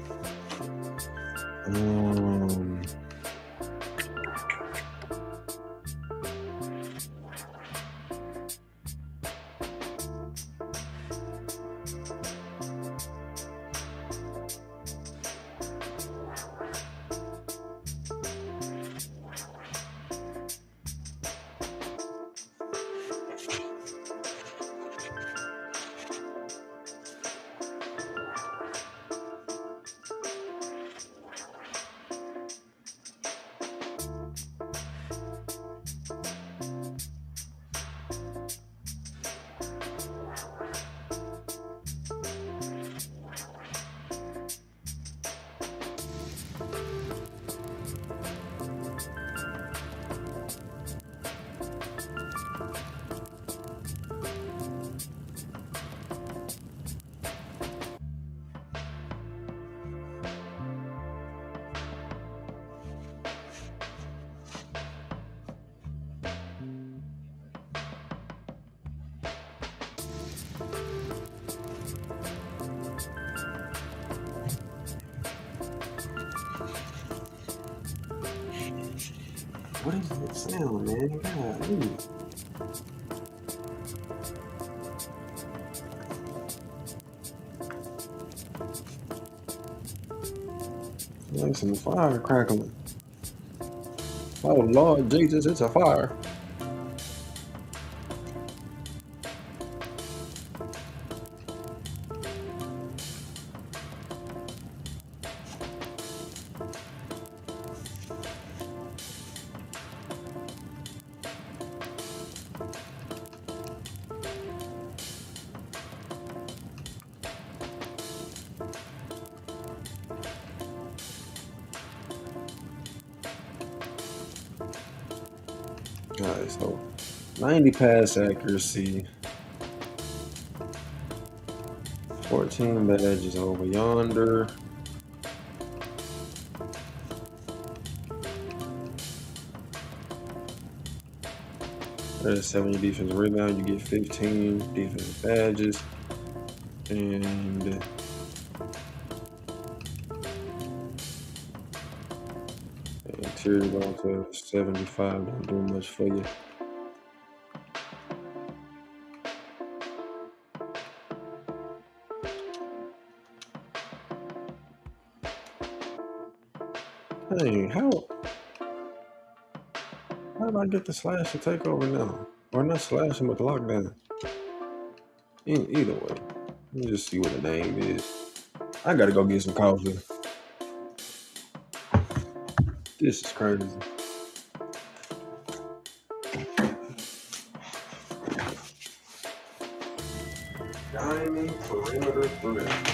What is that sound, man? God, like some fire crackling. Oh Lord Jesus, it's a fire. Alright, so 90 pass accuracy, 14 badges over yonder. There's 70 defense rebound, you get 15 defense badges. And interior going to 75, don't do much for you. Hey, how did I get the slash to take over now? Or not slashing, but lockdown. Either way, let me just see what the name is. I gotta go get some coffee. This is crazy. Diamond perimeter threat.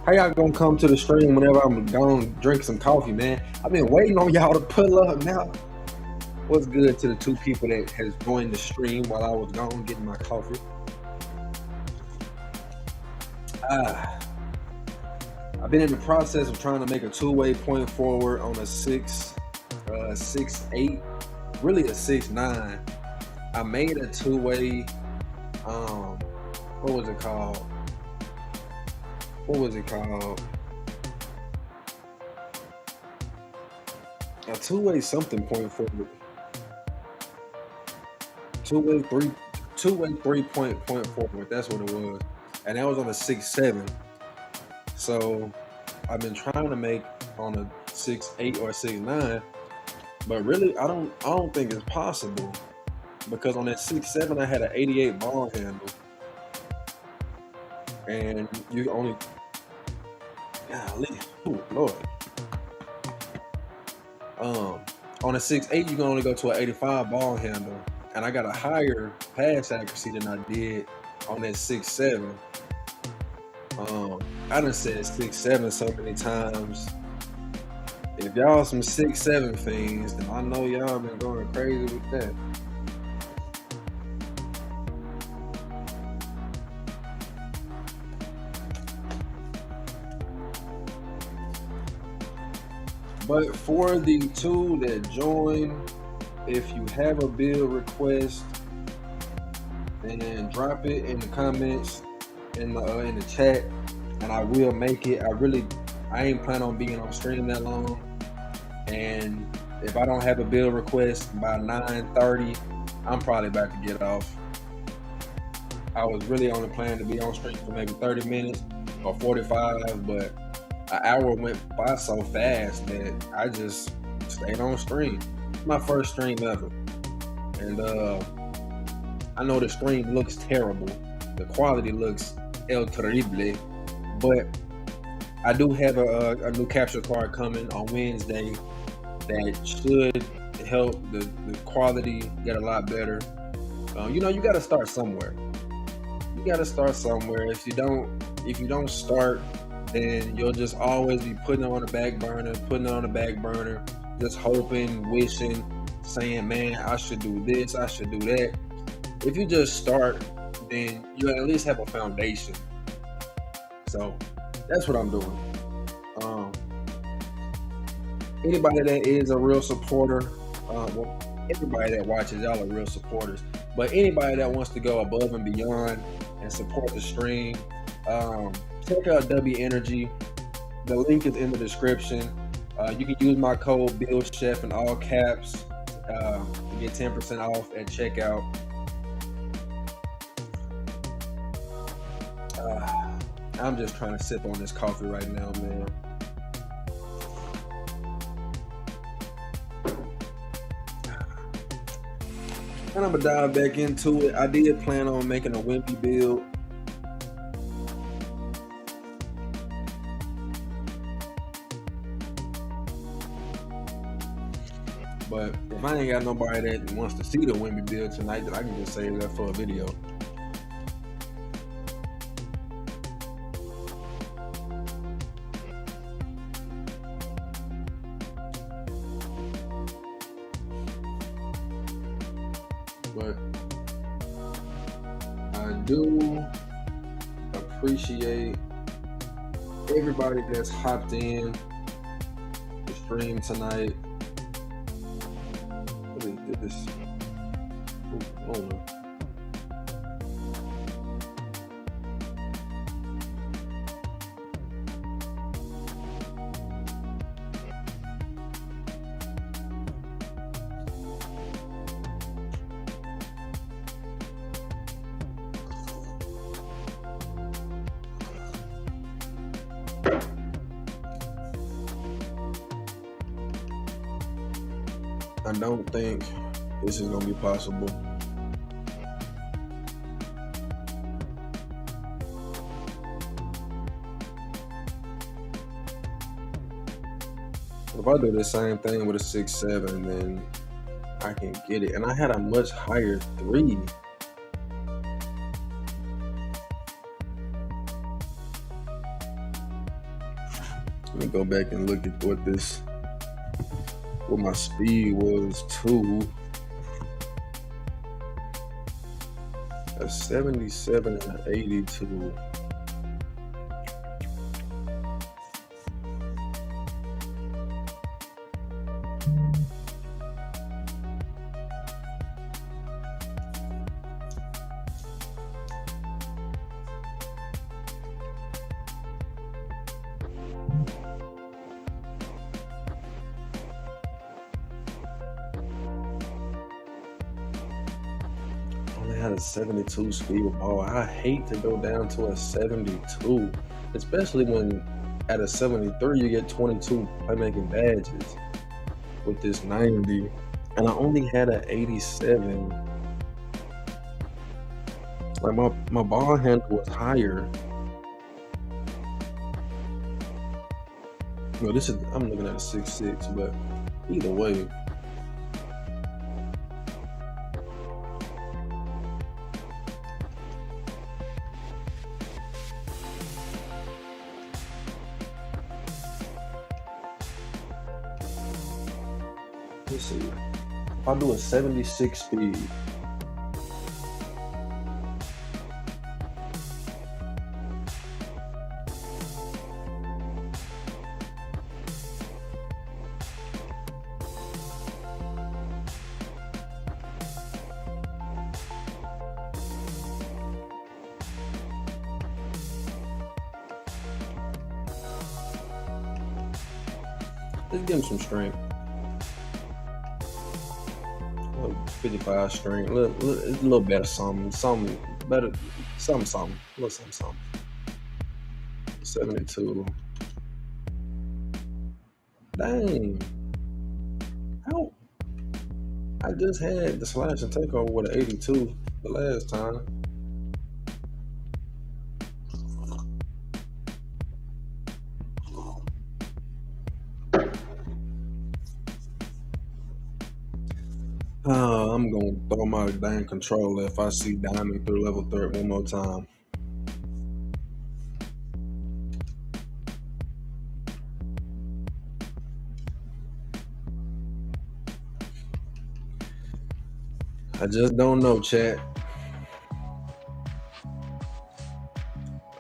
How y'all gonna come to the stream whenever I'm gonna drink some coffee, man? I've been waiting on y'all to pull up now. What's good to the two people that has joined the stream while I was gone getting my coffee? I've been in the process of trying to make a two-way point forward on a 6'8", really a 6'9". I made a two-way. What was it called? A two-way something point forward. Two-way 3-point point forward. That's what it was, and that was on a 6'7". So I've been trying to make on a 6'8" or 6'9", but really I don't think it's possible, because on that 6'7" I had an 88 ball handle, and you only, golly, oh Lord, on a 6'8" you can only go to an 85 ball handle, and I got a higher pass accuracy than I did on that 6'7". I done said 6'7" so many times. If y'all some 6'7" fiends, then I know y'all been going crazy with that. But for the two that join, if you have a build request, then drop it in the comments. in the chat, and I will make it. I ain't plan on being on stream that long, and if I don't have a build request by 9:30, I'm probably about to get off. I was really on the plan to be on stream for maybe 30 minutes or 45, but an hour went by so fast that I just stayed on stream. My first stream ever, and I know the stream looks terrible. The quality looks el terrible, but I do have a new capture card coming on Wednesday that should help the quality get a lot better. You got to start somewhere. You got to start somewhere. If you don't start, then you'll just always be putting it on the back burner, just hoping, wishing, saying, man, I should do this, I should do that. If you just start, then you at least have a foundation. So that's what I'm doing. Anybody that is a real supporter, everybody that watches, y'all are real supporters. But anybody that wants to go above and beyond and support the stream, check out W Energy. The link is in the description. You can use my code BillChef in all caps to get 10% off at checkout. I'm just trying to sip on this coffee right now, man. And I'm gonna dive back into it. I did plan on making a wimpy build. But if I ain't got nobody that wants to see the wimpy build tonight, then I can just save that for a video. But I do appreciate everybody that's hopped in the stream tonight. What is this? Ooh, hold on. I don't think this is gonna be possible. If I do the same thing with a 6.7, then I can get it. And I had a much higher 3. Let me go back and look at what my speed was too. A 77 and an 82. Had a 72 speed with ball. I hate to go down to a 72, especially when at a 73 you get 22 playmaking badges with this 90, and I only had an 87. Like my ball handle was higher. No, I'm looking at a 6.6, but either way. Let's see. If I do a 76 speed, Let's give him some strength. 55 strength. A little better something. Something better. Something. A little something. 72. Dang. How? I just had the slash and takeover with an 82 the last time. I'm gonna throw my dang controller if I see diamond through level 3 one more time. I just don't know, chat.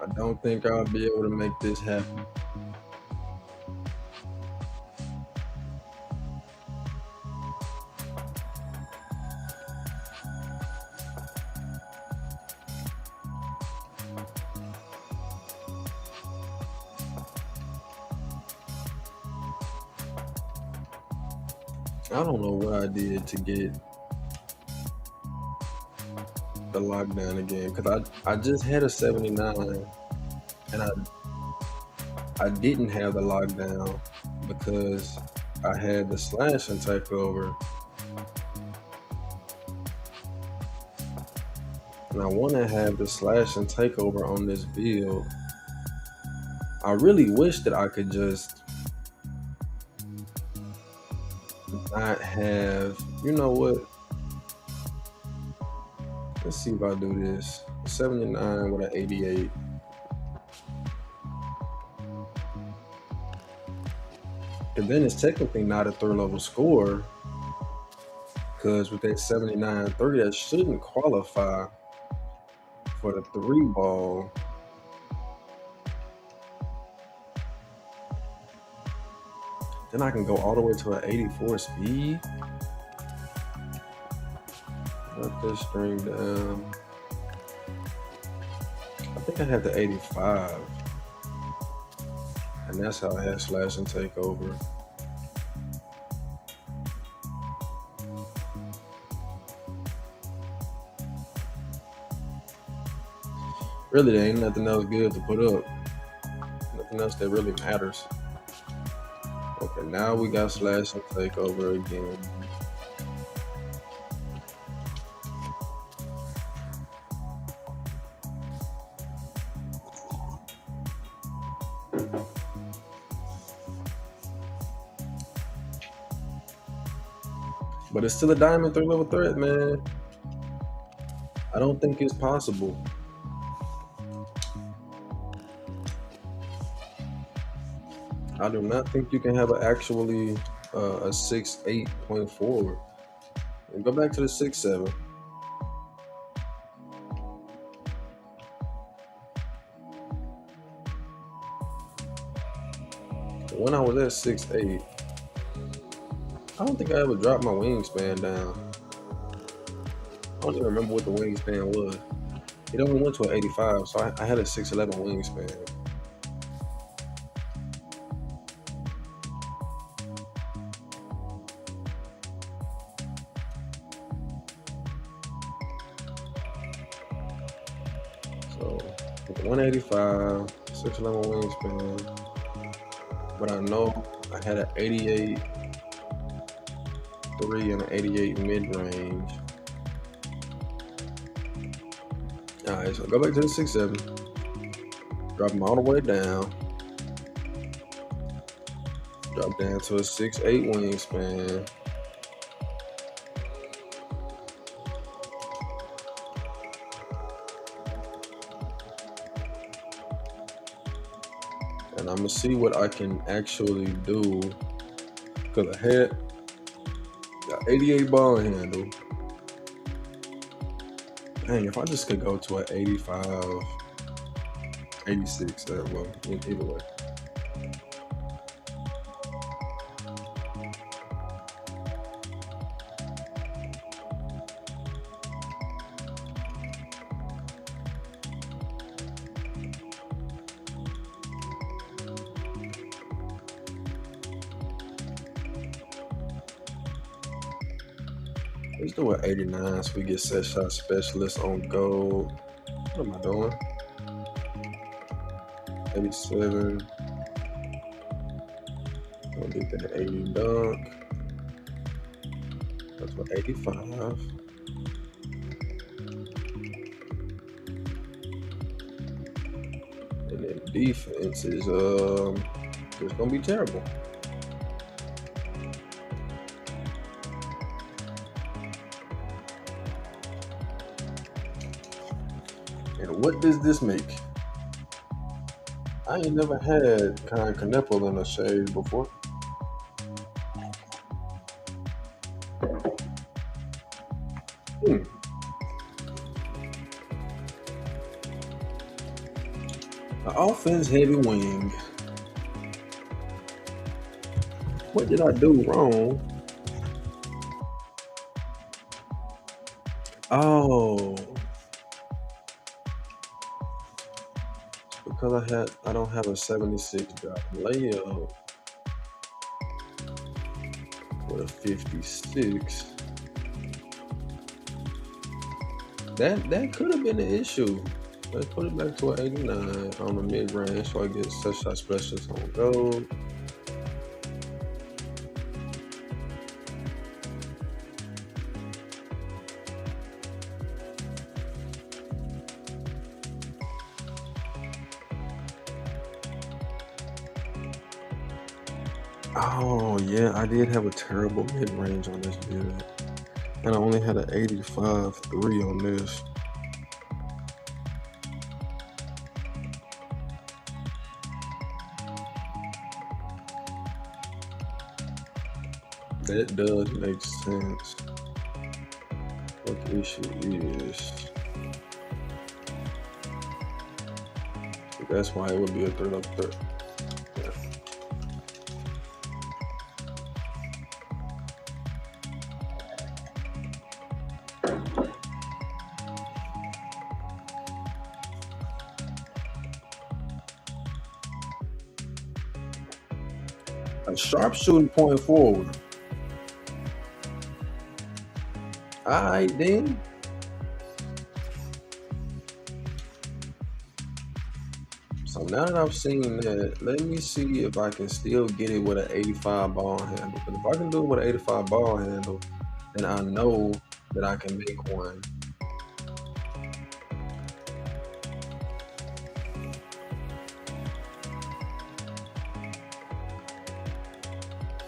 I don't think I'll be able to make this happen. I don't know what I did to get the lockdown again, because I just had a 79 and I didn't have the lockdown because I had the slash and takeover, and I want to have the slash and takeover on this build. I really wish that I could just not have, you know what? Let's see if I do this. 79 with an 88. And then it's technically not a 3rd level score, because with that 79-3, that shouldn't qualify for the 3 ball. Then I can go all the way to an 84 speed. Let this string down. I think I have the 85. And that's how I had slash and takeover. Really, there ain't nothing else good to put up. Nothing else that really matters. Okay, now we got slash and takeover again. But it's still a diamond 3rd level threat, man. I don't think it's possible. I do not think you can have a 6.8 point forward. And go back to the 6.7. When I was at 6.8, I don't think I ever dropped my wingspan down. I don't even remember what the wingspan was. It only went to an 85, so I had a 6'11 wingspan. So 185, 6'11 wingspan. But I know I had an 88 3 and an 88 mid-range. Alright, so go back to the 6'7. Drop them all the way down. Drop down to a 6'8 wingspan. And I'm gonna see what I can actually do, because I had got 88 ball handle. Dang, if I just could go to an 85, 86, well, either way. Let's do an 89 so we get set shot specialist on gold. What am I doing? 87. Gonna get that 80 dunk. That's what 85. And then defense is it's gonna be terrible. And what does this make? I ain't never had kind of Knuckle in a shade before. Hmm. An offense heavy wing. What did I do wrong? Oh, because I don't have a 76 drop layup with a 56. That could have been an issue. Let's put it back to an 89 on the mid range so I get set shot specialist on gold. Oh yeah, I did have a terrible mid range on this build, and I only had an 85-3 on this. That does make sense. What the issue is. That's why it would be a third up third. Yeah. A sharpshooting point forward. Alright then. So now that I've seen that, let me see if I can still get it with an 85 ball handle. But if I can do it with an 85 ball handle, then I know that I can make one.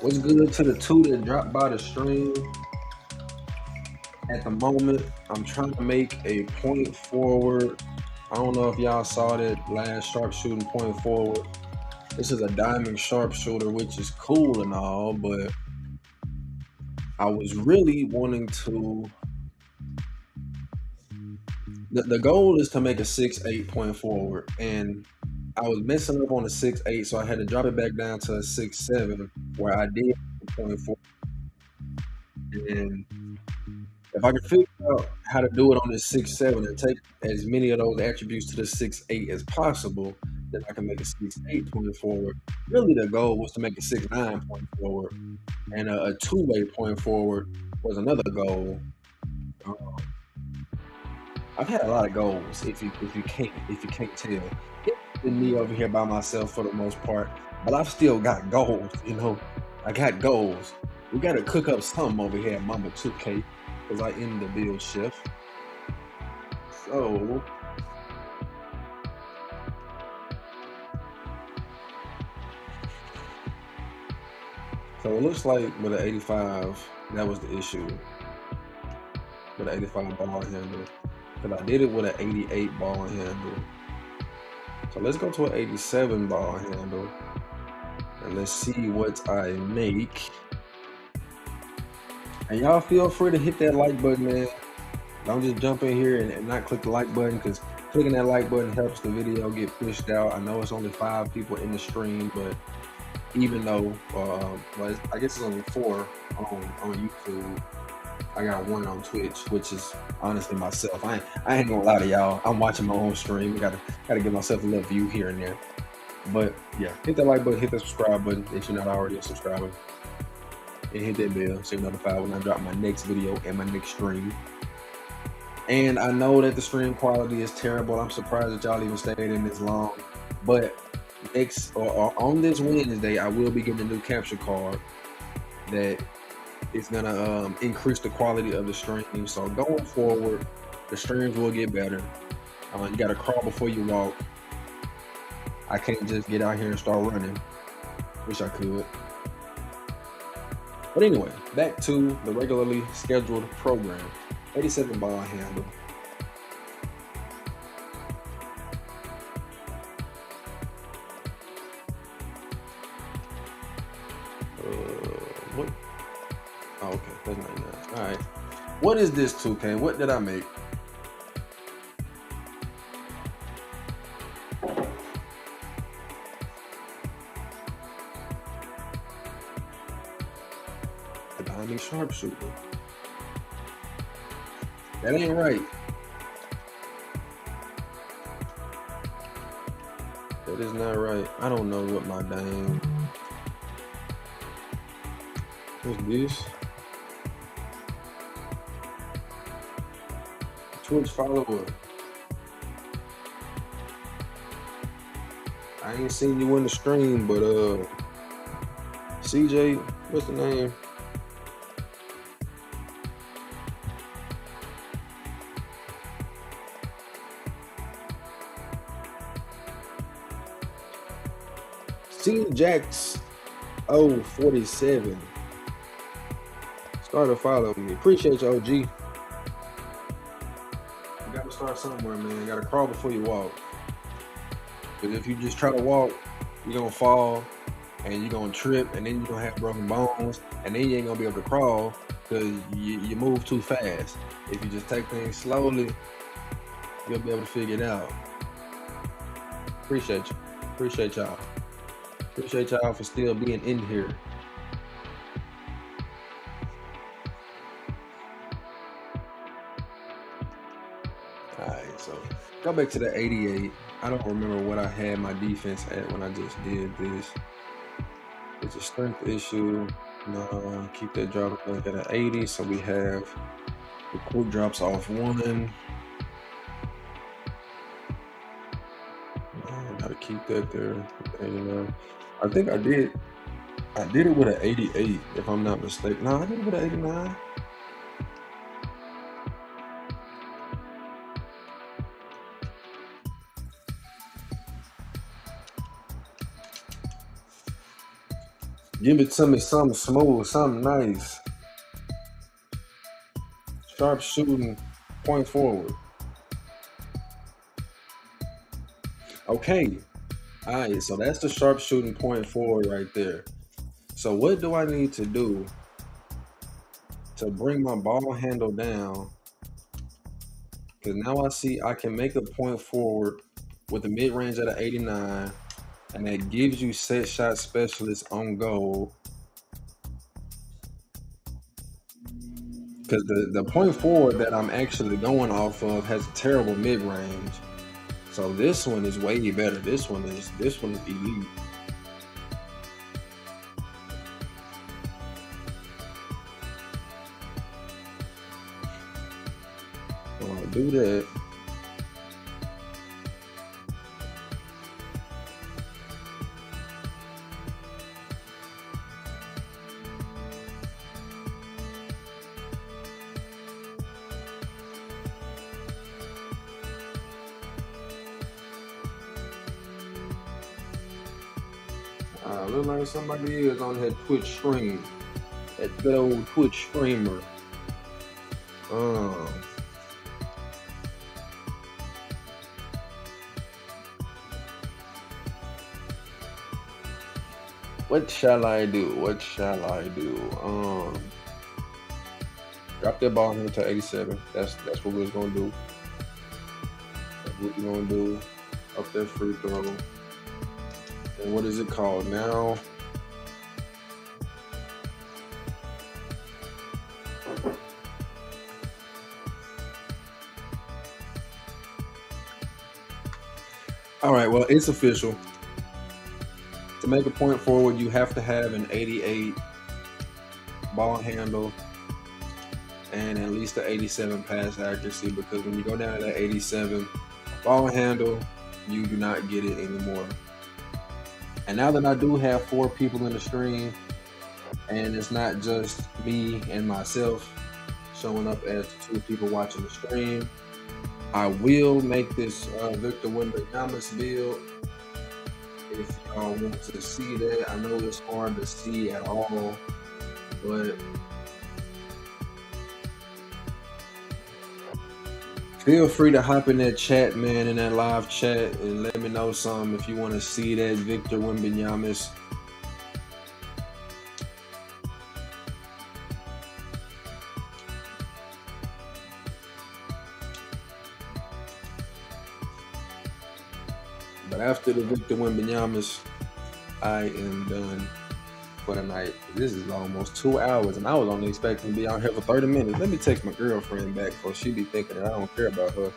What's good to the two that dropped by the stream? At the moment, I'm trying to make a point forward. I don't know if y'all saw that last sharpshooting point forward. This is a diamond sharpshooter, which is cool and all, but I was really wanting to. The goal is to make a 6'8" point forward, and I was messing up on a 6'8", so I had to drop it back down to a 6'7", where I did point forward. And if I can figure out how to do it on this 6'7" and take as many of those attributes to the 6'8" as possible, then I can make a 6'8" point forward. Really, the goal was to make a 6'9" point forward, and a two-way point forward was another goal. I've had a lot of goals. If you can't tell, it's been me over here by myself for the most part, but I've still got goals. You know, I got goals. We got to cook up something over here at Mama 2K. Because I end the build shift. So it looks like with an 85, that was the issue. With an 85 ball handle. Because I did it with an 88 ball handle. So let's go to an 87 ball handle. And let's see what I make. And y'all feel free to hit that like button, man. Don't just jump in here and not click the like button, because clicking that like button helps the video get pushed out. I know it's only 5 people in the stream, but even though, well, I guess it's only 4 on YouTube. I got 1 on Twitch, which is honestly myself. I ain't gonna lie to y'all. I'm watching my own stream. Gotta give myself a little view here and there. But yeah, hit that like button, hit that subscribe button if you're not already a subscriber. and hit that bell so you're notified when I drop my next video and my next stream. And I know that the stream quality is terrible. I'm surprised that y'all even stayed in this long. But next or on this Wednesday, I will be getting a new capture card that is gonna increase the quality of the stream. So going forward, the streams will get better. You gotta crawl before you walk. I can't just get out here and start running. Wish I could. But anyway, back to the regularly scheduled program. 87 ball handle. What? Oh, okay, that's 99. All right. What is this 2K? What did I make? The diamond sharpshooter. That ain't right. That is not right. I don't know what my dang. What's this? Twitch follower. I ain't seen you in the stream, but CJ, what's the name? CJax 047. Started following me. Appreciate you, OG. You gotta start somewhere, man. You gotta crawl before you walk. Because if you just try to walk, you're gonna fall and you're gonna trip, and then you're gonna have broken bones, and then you ain't gonna be able to crawl because you move too fast. If you just take things slowly, you'll be able to figure it out. Appreciate you. Appreciate y'all. Appreciate y'all for still being in here. Alright, so go back to the 88. I don't remember what I had my defense at when I just did this. It's a strength issue. No, keep that drop back at an 80. So we have the quick drops off 1. Gotta keep that there. 89. I think I did it with an 88, if I'm not mistaken. No, I did it with an 89. Give it to me something smooth, something nice. Sharp shooting, point forward. Okay. All right, so that's the sharp shooting point forward right there. So what do I need to do to bring my ball handle down? Because now I see I can make a point forward with a mid-range at an 89, and that gives you set shot specialist on goal. Because the point forward that I'm actually going off of has a terrible mid-range. So this one is way better. This one is elite. So I'll do that. Look like somebody is on that Twitch stream. That good old Twitch streamer. What shall I do? What shall I do? Drop that ball here to 87. That's what we're gonna do. That's what we're gonna do. Up that free throw. And what is it called now? All right, well, it's official. To make a point forward, you have to have an 88 ball handle, and at least the 87 pass accuracy, because when you go down to that 87 ball handle, you do not get it anymore. And now that I do have 4 people in the stream, and it's not just me and myself showing up as 2 people watching the stream, I will make this Victor Wembanyama's build. If y'all want to see that, I know it's hard to see at all, but feel free to hop in that chat, man, in that live chat, and let me know something if you want to see that Victor Wembanyama's. But after the Victor Wembanyama's, I am done for the night. This is almost 2 hours, and I was only expecting to be out here for 30 minutes. Let me text my girlfriend back before she be thinking that I don't care about her.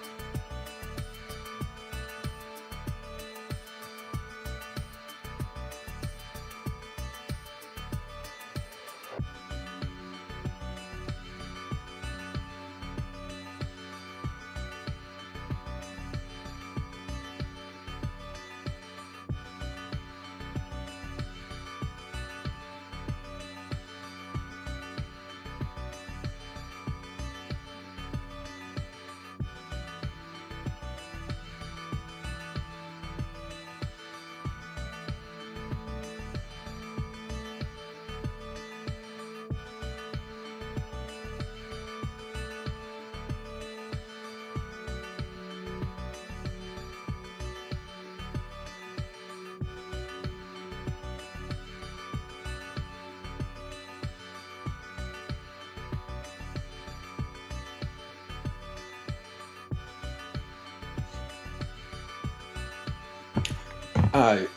All right,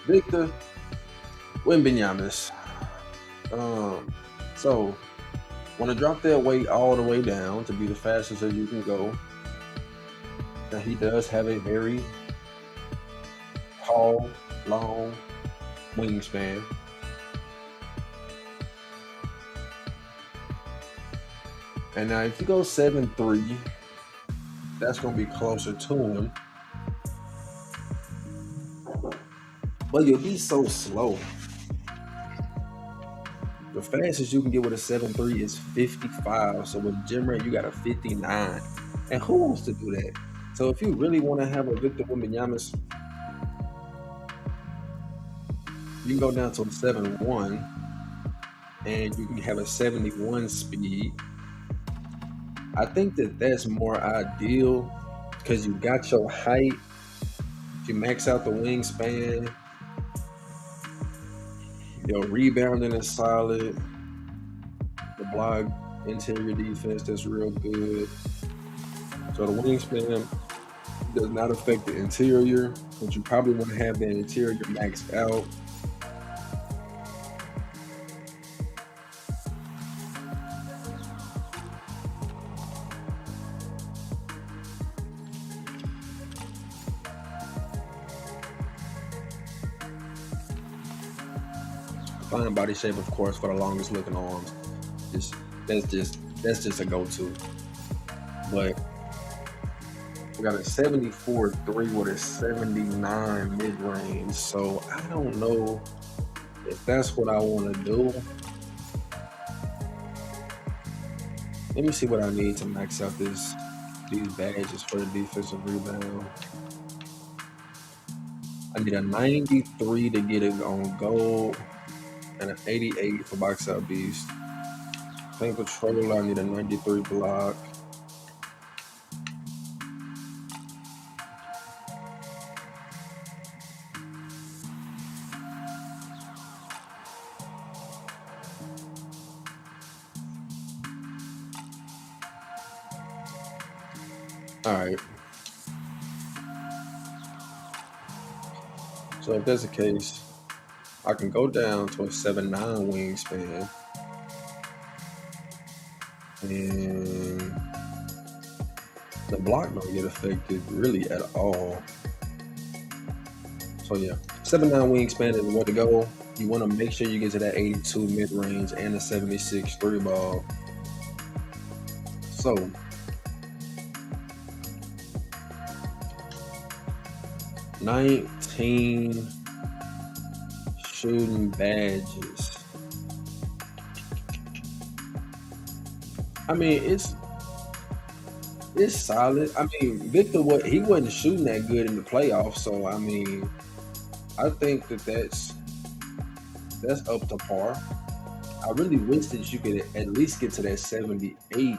Victor Wembanyama's. So want to drop that weight all the way down to be the fastest that you can go. Now he does have a very tall, long wingspan. And now if you go 7'3", that's gonna be closer to him. But you'll be so slow. The fastest you can get with a 7'3" is 55. So with gym rate, you got a 59. And who wants to do that? So if you really want to have a Victor Wembanyama, you can go down to a 7'1", and you can have a 71 speed. I think that that's more ideal because you got your height. If you max out the wingspan, your rebounding is solid. The block interior defense, that's real good. So the wingspan does not affect the interior, but you probably want to have that interior maxed out. Fine body shape, of course, for the longest looking arms. That's just a go-to. But we got a 74.3 with a 79 mid-range. So I don't know if that's what I want to do. Let me see what I need to max out these badges for the defensive rebound. I need a 93 to get it on gold, and an 88 for box out beast. Paint controller, I need a 93 block. All right. So if that's the case, I can go down to a 7'9" wingspan, and the block don't get affected really at all. So yeah, 7'9" wingspan is the way to go. You want to make sure you get to that 82 mid range and the 76 three ball. So 19 shooting badges. I mean, it's solid. I mean, Victor, what he wasn't shooting that good in the playoffs, so I mean, I think that's up to par. I really wish that you could at least get to that 78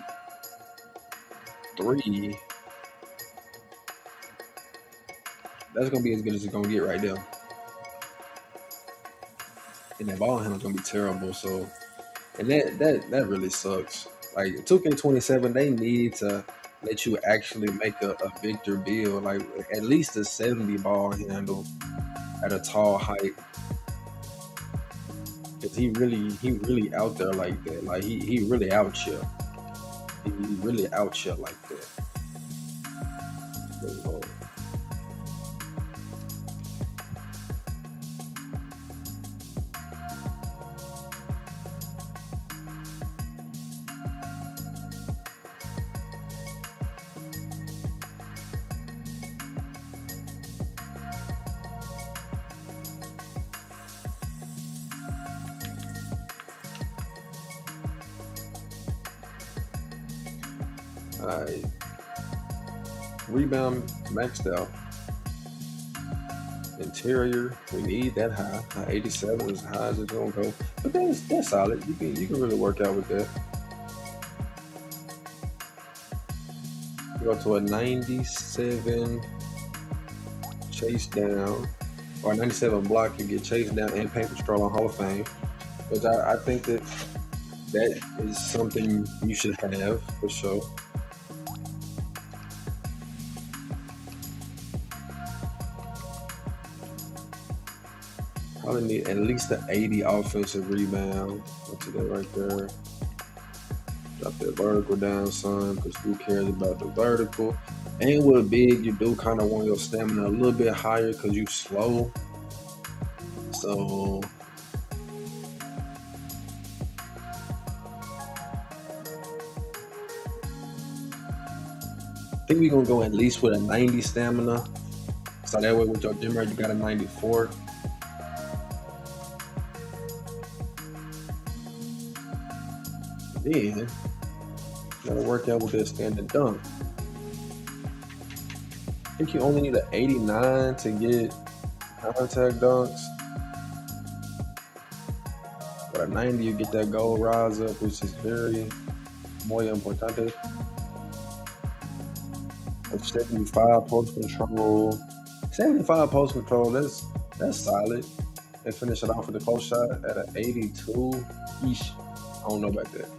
three. That's gonna be as good as it's gonna get right there. And that ball handle's gonna be terrible. So, and that really sucks. Like 2K27, they need to let you actually make a Victor build, like at least a 70 ball handle at a tall height. Cause he really out there like that. Like he really out here. He really out here like that. So, alright. Rebound maxed out. Interior, we need that high. 87 is as high as it's gonna go. But that's solid. You can really work out with that. You go to a 97 chase down, or 97 block. You get chased down and paper stroll on Hall of Fame. Which I think that is something you should have for sure. Probably need at least an 80 offensive rebound. Look at that right there. Drop that vertical down, son, because who cares about the vertical? And with a big, you do kind of want your stamina a little bit higher because you slow. So I think we're gonna go at least with a 90 stamina. So that way with your gym rate, you got a 94. Then gotta work out with that standing dunk. I think you only need an 89 to get contact dunks. But a 90, you get that goal rise up, which is very muy importante. A 75 post control. 75 post control, that's solid. And finish it off with a close shot at an 82. Eesh. I don't know about that.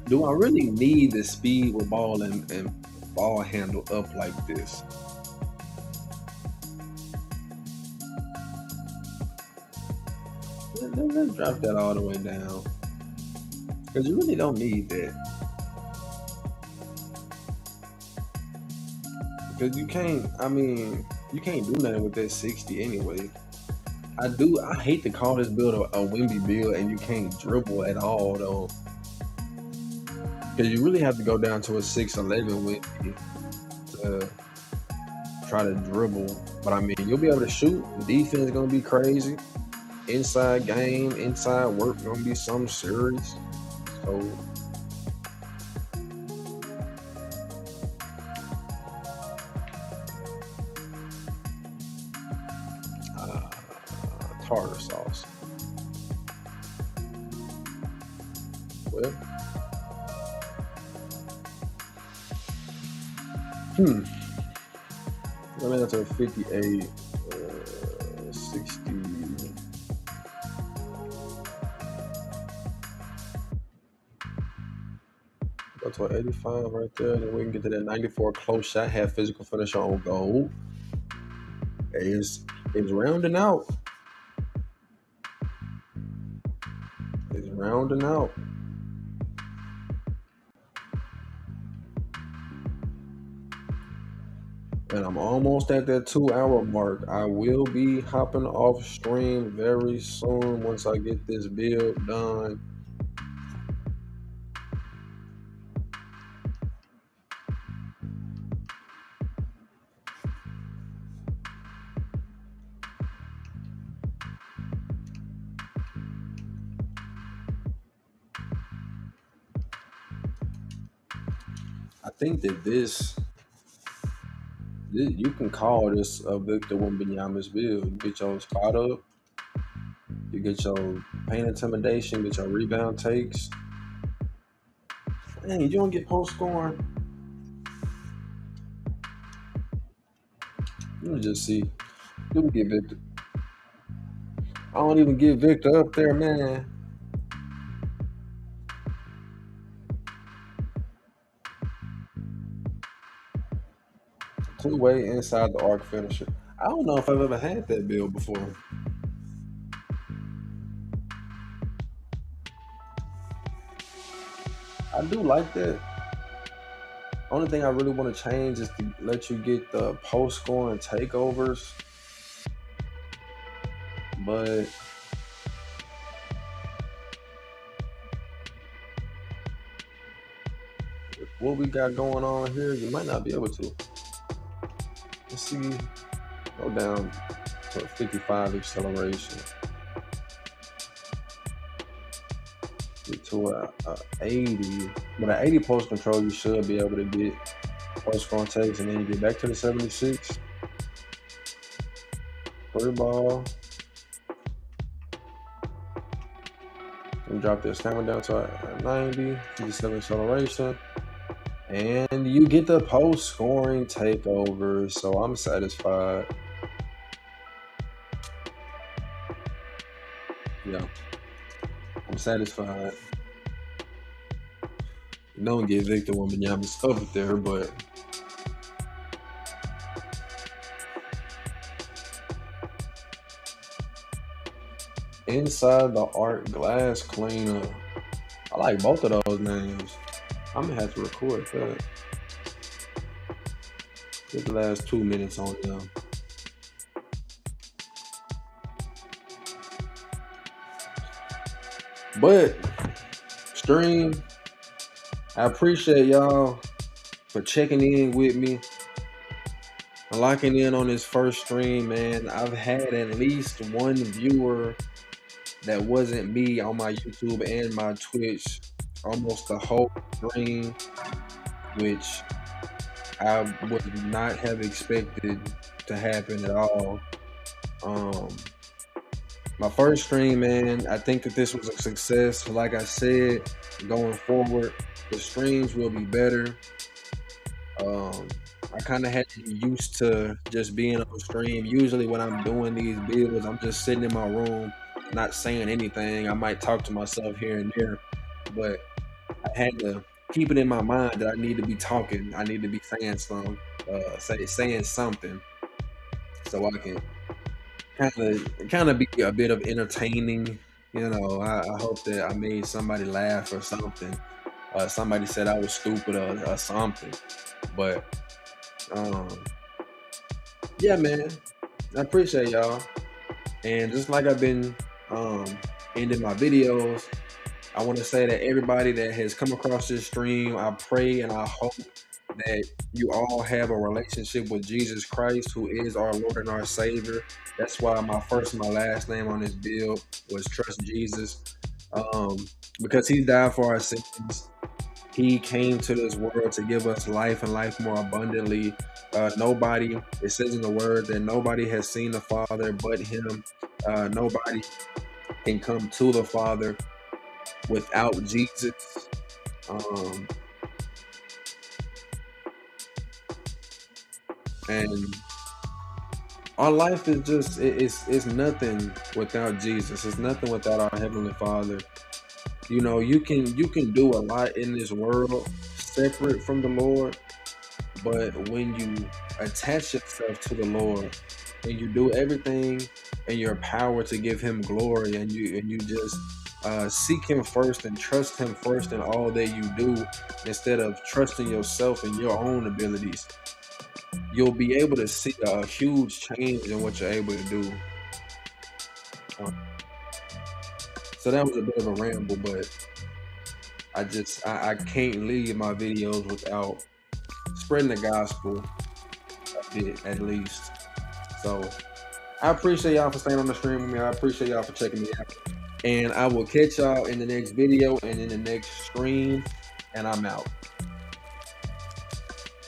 Do I really need the speed with ball and ball handle up like this? Let's drop that all the way down. Because you really don't need that. Because you can't do nothing with that 60 anyway. I hate to call this build a Wimby build and you can't dribble at all though. Because you really have to go down to a 6'11 Wimby to try to dribble. But I mean, you'll be able to shoot. Defense is gonna be crazy. Inside game, inside work gonna be some serious. So uh, tartar sauce. Well, hmm. Let me go to a 58, 60. Go to an 85 right there. Then we can get to that 94 close shot. Have physical finisher on goal. It's rounding out. It's rounding out. And I'm almost at that 2 hour mark. I will be hopping off stream very soon once I get this build done. I think that you can call this a Victor Wembanyama's build. You get your spot up, you get your paint intimidation, get your rebound takes. Dang, you don't get post scoring. Let me just see. Do we get Victor? I don't even get Victor up there, man. Two-way inside the arc finisher. I don't know if I've ever had that build before. I do like that. Only thing I really want to change is to let you get the post scoring takeovers. But what we got going on here, you might not be able to. Let's see. Go down to a 55 acceleration. Get to a 80. But an 80 post control, you should be able to get post scoring takes, and then you get back to the 76. Free ball. And drop this camera down to a 90, 57 acceleration. And you get the post scoring takeover, so I'm satisfied. Yeah, I'm satisfied. Don't get Victor Wembanyama's up there, but inside the art glass cleaner. I like both of those names. I'm gonna have to record that. Get the last 2 minutes on them. But stream, I appreciate y'all for checking in with me, locking in on this first stream, man. I've had at least one viewer that wasn't me on my YouTube and my Twitch almost the whole stream, which I would not have expected to happen at all. My first stream, man, I think that this was a success. Like I said, going forward, the streams will be better. I kind of had to get used to just being on stream. Usually when I'm doing these builds, I'm just sitting in my room, not saying anything. I might talk to myself here and there, but I had to keep it in my mind that I need to be talking. I need to be saying saying something, so I can kind of be a bit of entertaining. You know, I hope that I made somebody laugh or something. Somebody said I was stupid or something. But yeah, man, I appreciate y'all. And just like I've been ending my videos, I want to say that everybody that has come across this stream, I pray and I hope that you all have a relationship with Jesus Christ, who is our Lord and our Savior. That's why my first and my last name on this build was Trust Jesus, because He died for our sins. He came to this world to give us life and life more abundantly. Nobody, it says in the Word that nobody has seen the Father but Him. Nobody can come to the Father without Jesus. And our life is just it's nothing without Jesus. It's nothing without our Heavenly Father. You know, you can do a lot in this world separate from the Lord, but when you attach yourself to the Lord and you do everything in your power to give Him glory, and you just seek Him first and trust Him first in all that you do, instead of trusting yourself and your own abilities, you'll be able to see a huge change in what you're able to do. Uh, so that was a bit of a ramble, but I can't leave my videos without spreading the gospel a bit at least. So I appreciate y'all for staying on the stream with me. I appreciate y'all for checking me out. And I will catch y'all in the next video and in the next stream. And I'm out.